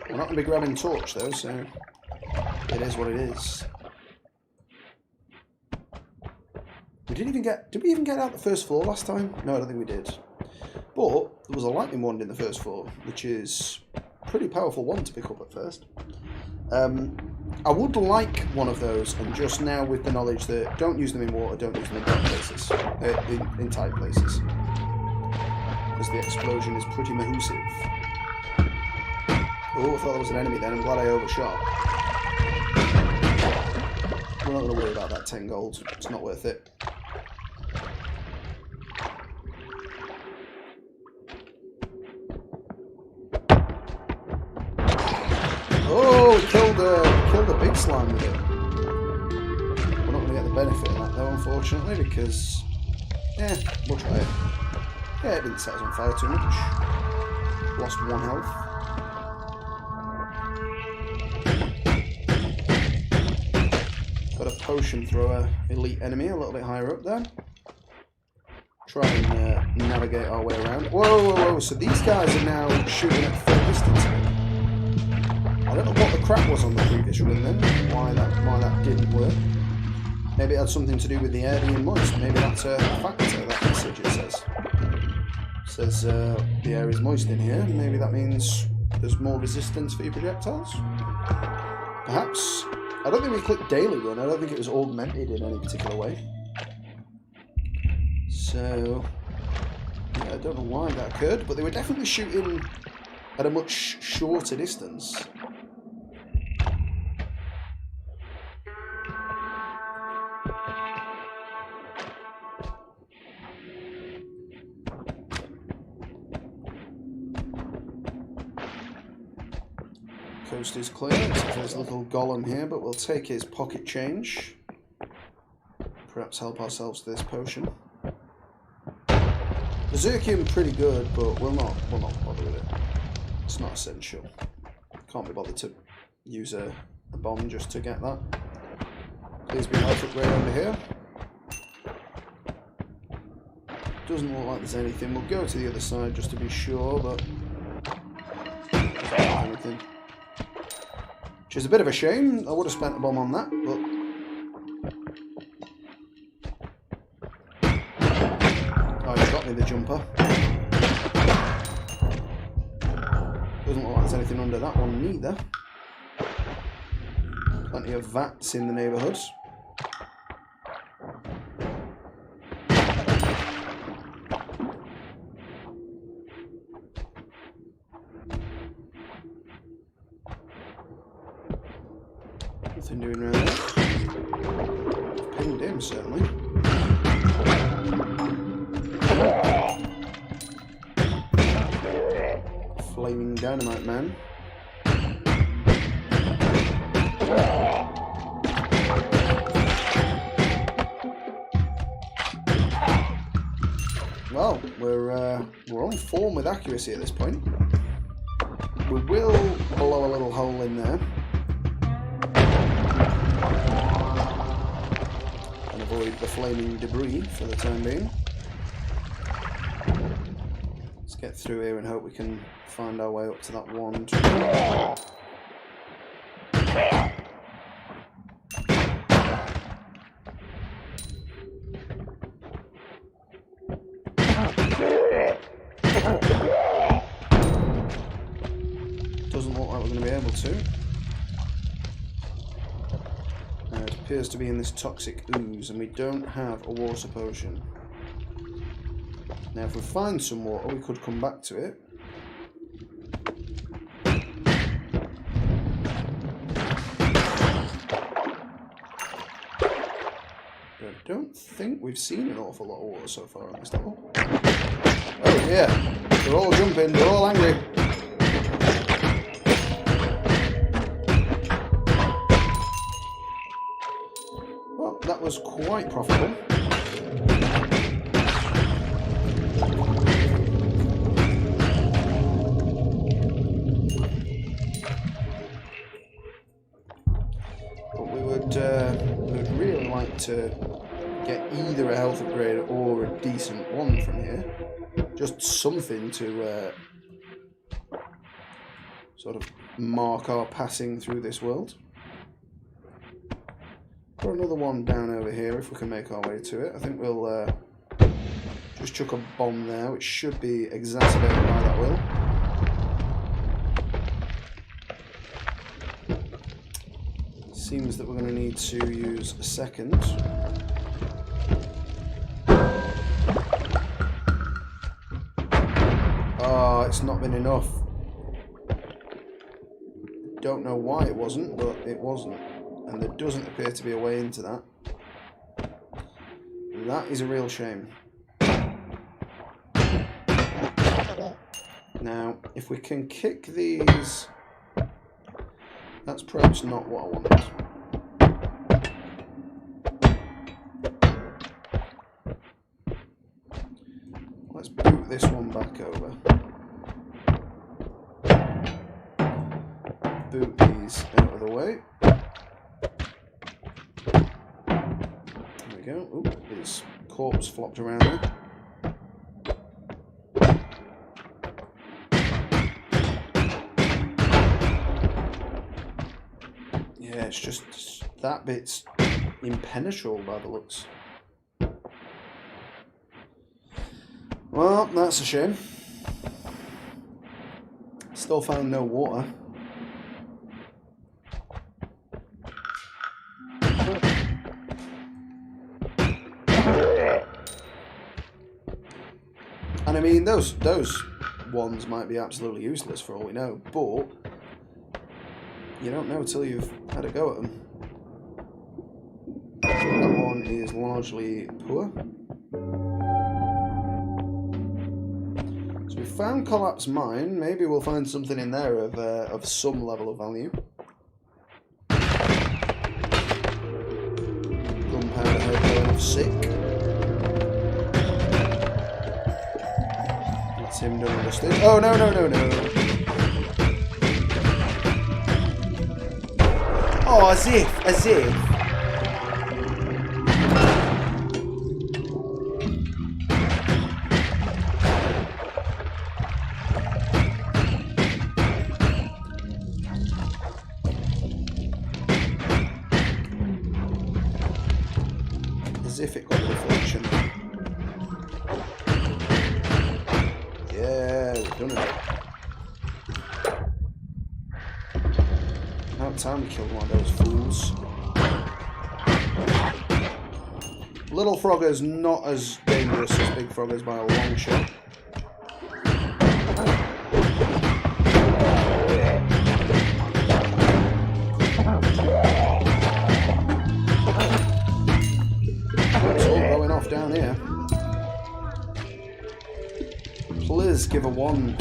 We're not going to be grabbing torch though, so it is what it is. We didn't even get... Did we even get out the first floor last time? No, I don't think we did. But there was a lightning wand in the first floor, which is a pretty powerful wand to pick up at first. I would like one of those, and just now with the knowledge that don't use them in water, don't use them in dark places, in tight places. Because the explosion is pretty massive. Oh, I thought there was an enemy then. I'm glad I overshot. We're not going to worry about that 10 gold. It's not worth it. Oh, we killed a big slime with it. We're not going to get the benefit of that though, unfortunately, because... yeah, we'll try it. Yeah, it didn't set us on fire too much. Lost 1 health. Got a potion thrower elite enemy a little bit higher up there. Try and navigate our way around. Whoa, whoa, whoa. So these guys are now shooting at full distance. I don't know what the crap was on the previous run then. Why that didn't work. Maybe it had something to do with the air being moist. Maybe that's a factor, that message it says. Says the air is moist in here. Maybe that means there's more resistance for your projectiles. Perhaps. I don't think we clicked daily run. I don't think it was augmented in any particular way. So yeah, I don't know why that occurred, but they were definitely shooting at a much shorter distance. Coast is clear, except there's a little golem here, but we'll take his pocket change. Perhaps help ourselves to this potion. Berserkium pretty good, but we'll not bother with it. It's not essential. Can't be bothered to use a bomb just to get that. Please be health upgrade over here. Doesn't look like there's anything. We'll go to the other side just to be sure, but anything. Which is a bit of a shame. I would have spent a bomb on that, but oh, you got me the jumper. Doesn't look like there's anything under that one neither. Plenty of vats in the neighbourhood. Nothing doing around there. Pinged him, certainly. Flaming dynamite man. Well, we're on form with accuracy at this point. We will blow a little hole in there. And avoid the flaming debris for the time being. Let's get through here and hope we can find our way up to that wand. Doesn't look like we're going to be able to. It appears to be in this toxic ooze, and we don't have a water potion. Now, if we find some water, we could come back to it. But I don't think we've seen an awful lot of water so far on this level. Oh yeah, they're all jumping, they're all angry. Well, that was quite profitable. But we would really like to get either a health upgrade or a decent one from here. Just something to sort of mark our passing through this world. Or another one down over here if we can make our way to it. I think we'll just chuck a bomb there, which should be exacerbated by that will. Seems that we're going to need to use a second. Oh, it's not been enough. Don't know why it wasn't, but it wasn't. And there doesn't appear to be a way into that. That is a real shame. Now, if we can kick these... That's perhaps not what I wanted. Let's boot this one back over. Boot these out of the way. There we go. Oop, his corpse flopped around there. Yeah, it's just that bit's impenetrable by the looks. Well, that's a shame. Still found no water. And I mean, those ones might be absolutely useless for all we know, but you don't know until you've had a go at them. That one is largely poor. So we found Collapse Mine. Maybe we'll find something in there of some level of value. Gunpowder head going off sick. That's him done and dusted. Oh no no no no! Oh, as if, as if. As if it got a reflection. Yeah, we've done it. About time we killed one of those fools. Little Frogger's not as dangerous as Big Frogger's by a long shot. It's all going off down here. Please give a wand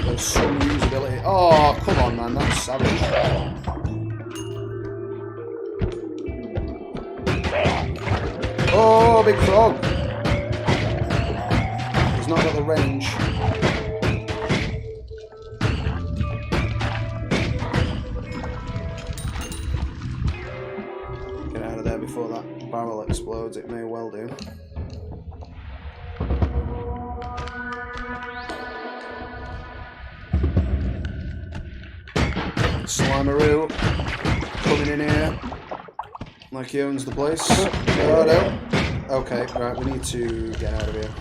of some usability. Oh, come on, man, that's savage. Oh, big frog! He's not got the range. Get out of there before that barrel explodes, it may well do. Slimeroo coming in here like he owns the place. Oh no. Okay, right, we need to get out of here.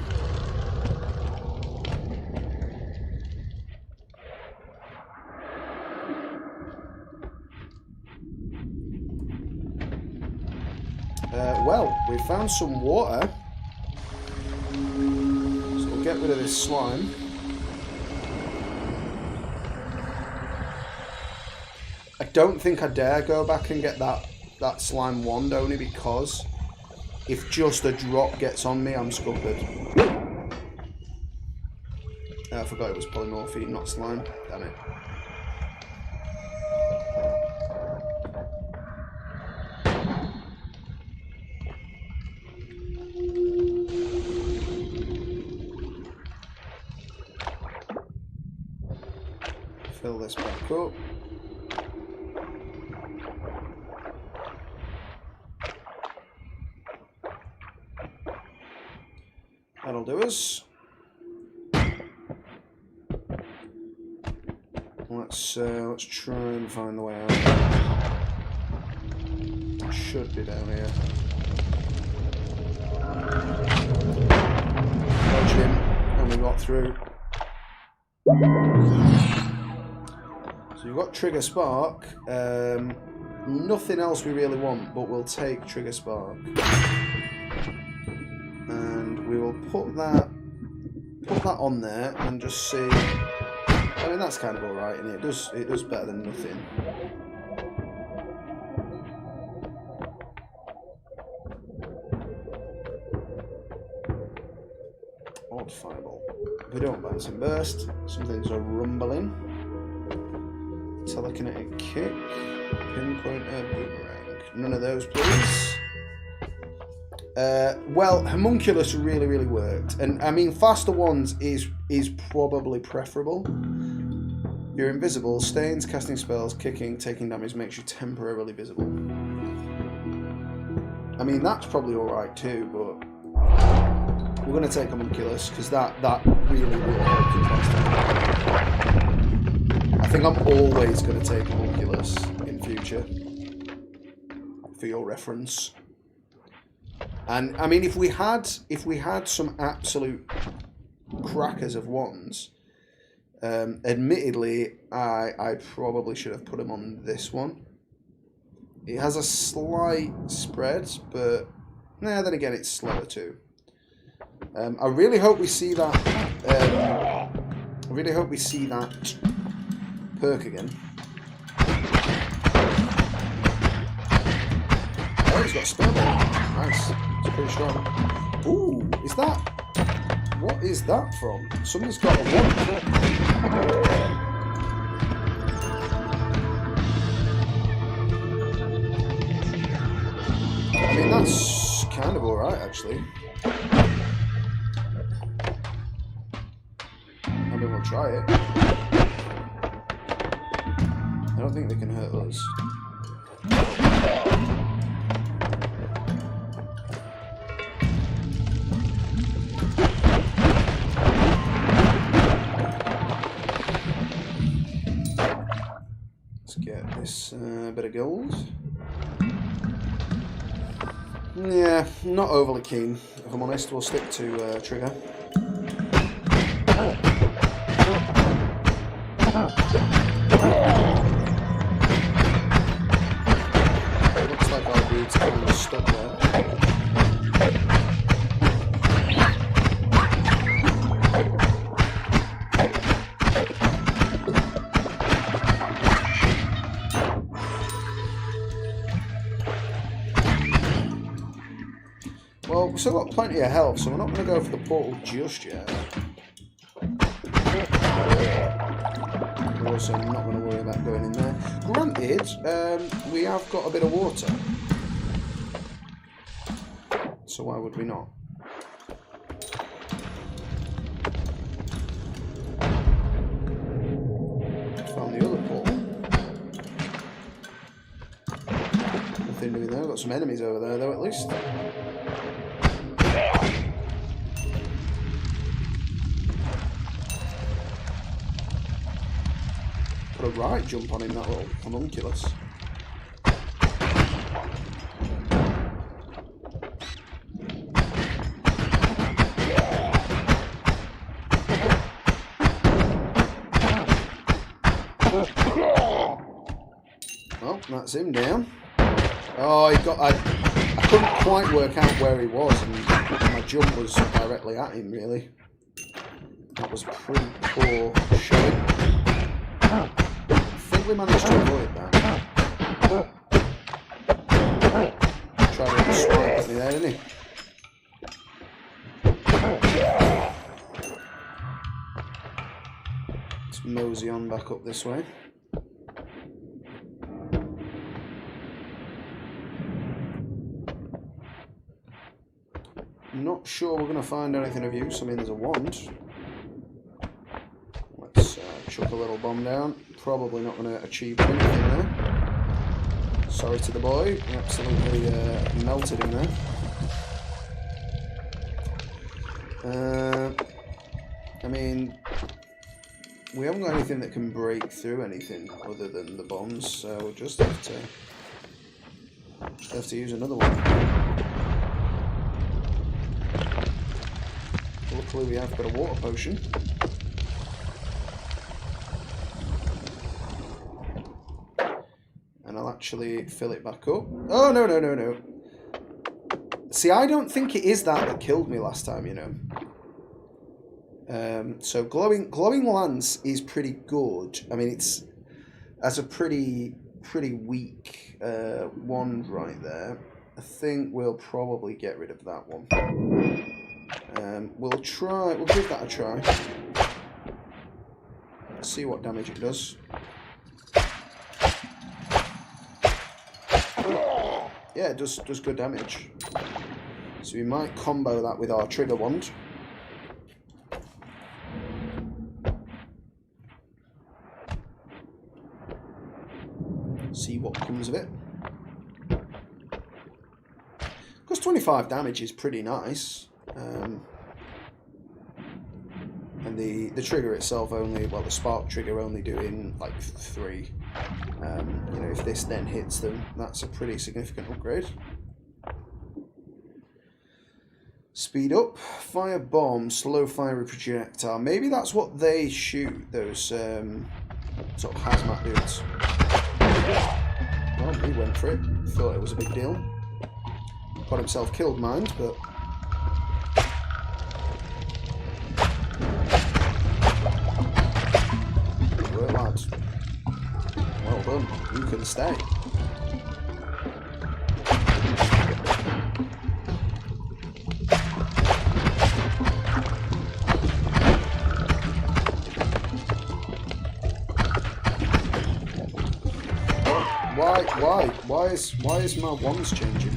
Well, we found some water. So we'll get rid of this slime. I don't think I dare go back and get that slime wand, only because if just a drop gets on me, I'm scuppered. I forgot it was polymorphine, not slime. Damn it. Fill this back up. That'll do us. Let's try and find the way out. It should be down here. Dodge him, and we got through. So we've got Trigger Spark. Nothing else we really want, but we'll take Trigger Spark. And we will put that on there and just see. I mean, that's kind of alright, and it does better than nothing. Odd fireball. We don't bounce and burst. Something's a rumbling. Telekinetic kick. Pinpointer boomerang. None of those, please. Well, homunculus really, really worked, and I mean, faster ones is probably preferable. You're invisible. Stains, casting spells, kicking, taking damage makes you temporarily visible. I mean, that's probably all right too, but we're going to take homunculus because that really helped us last time. I think I'm always going to take homunculus in future for your reference. And I mean, if we had some absolute crackers of ones, admittedly, I probably should have put them on this one. It has a slight spread, but then again, it's slower too. I really hope we see that. I really hope we see that perk again. Oh, he's got a spell there. Nice. It's pretty strong. Ooh, is that? What is that from? Somebody's got a wand. I mean, that's kind of alright, actually. I mean, we'll try it. I don't think they can hurt us. Bit of gold. Yeah, not overly keen, if I'm honest. We'll stick to trigger. It looks like our dude's kind of stuck there. Well, we've still got plenty of health, so we're not going to go for the portal just yet. We're also not going to worry about going in there. Granted, we have got a bit of water. So why would we not? Found the other portal. Nothing doing there. We've got some enemies over there, though, at least. Put a right jump on him, that little homunculus. Well, that's him down. Oh, he got. I couldn't quite work out where he was, and my jump was directly at him, really. That was pretty poor showing. I think we managed to avoid that. Trying to swipe at me there, didn't he? Let's mosey on back up this way. Not sure we're going to find anything of use. I mean, there's a wand. Let's chuck a little bomb down. Probably not going to achieve anything there. Sorry to the boy. He absolutely melted him there. I mean, we haven't got anything that can break through anything other than the bombs, so we'll just have to use another one. Luckily we have got a water potion. And I'll actually fill it back up. Oh, no, no, no, no. See, I don't think it is that killed me last time, you know. So glowing lance is pretty good. I mean, that's a pretty weak wand right there. I think we'll probably get rid of that one. We'll give that a try. See what damage it does. Yeah, it does good damage. So we might combo that with our trigger wand. See what comes of it. Because 25 damage is pretty nice. And the trigger itself only, well, the spark trigger only doing like 3. You know, if this then hits them, that's a pretty significant upgrade. Speed up, fire bomb, slow fiery projectile. Maybe that's what they shoot, those sort of hazmat dudes. Well, he went for it. Thought it was a big deal. Got himself killed, mind, but. Well, lads. Well done. You can stay. Why is my wands changing?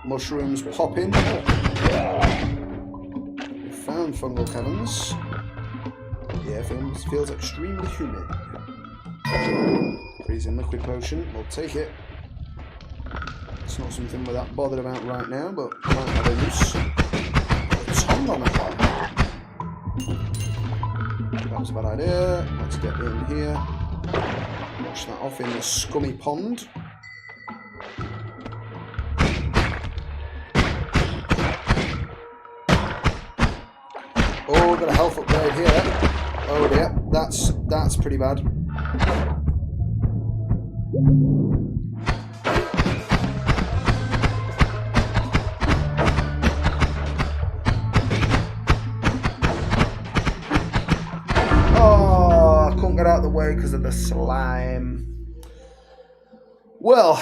Mushrooms popping. We found fungal caverns. Yeah, feels extremely humid. Freezing liquid potion, we'll take it. It's not something we're that bothered about right now, but might have a use. A tongue on the fire. That was a bad idea. Let's get in here. Wash that off in the scummy pond. Oh, got a health upgrade here. Oh dear, that's pretty bad. Oh, I couldn't get out of the way because of the slime. Well,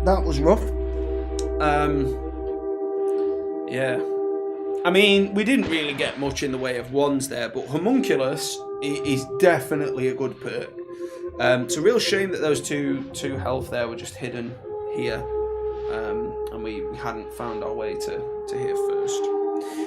that was rough.
Yeah. I mean, we didn't really get much in the way of wands there, but Homunculus is definitely a good perk. It's a real shame that those two health there were just hidden here, and we hadn't found our way to here first.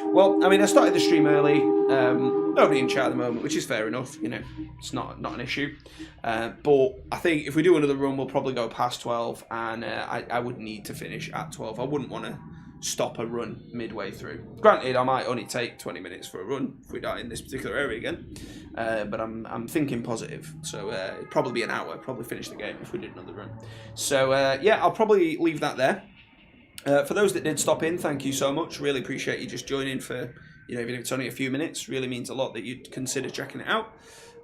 Well, I mean, I started the stream early. Nobody in chat at the moment, which is fair enough. You know, it's not an issue. But I think if we do another run, we'll probably go past 12, and I would need to finish at 12. I wouldn't want to stop a run midway through. Granted, I might only take 20 minutes for a run if we die in this particular area again, but I'm thinking positive, so it'd probably be an hour, probably finish the game if we did another run. So yeah, I'll probably leave that there. For those that did stop in, thank you so much. Really appreciate you just joining for, you know, even if it's only a few minutes. Really means a lot that you'd consider checking it out.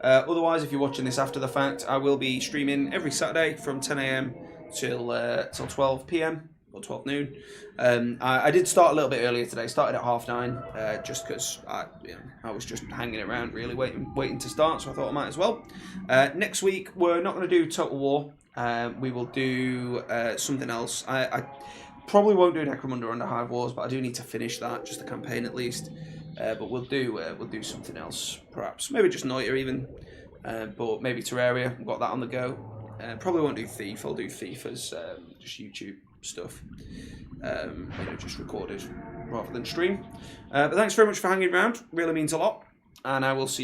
Otherwise, if you're watching this after the fact, I will be streaming every Saturday from 10 a.m. till 12 p.m. or 12 noon. I did start a little bit earlier today. Started at 9:30, just because I was just hanging around, really waiting to start. So I thought I might as well. Next week we're not going to do Total War. We will do something else. I probably won't do Necromunda under Hive Wars, but I do need to finish that, just the campaign at least. But we'll do something else, perhaps. Maybe just Noita even, but maybe Terraria. We've got that on the go. Probably won't do Thief. I'll do Thief as just YouTube stuff, just recorded rather than stream. But thanks very much for hanging around. Really means a lot, and I will see you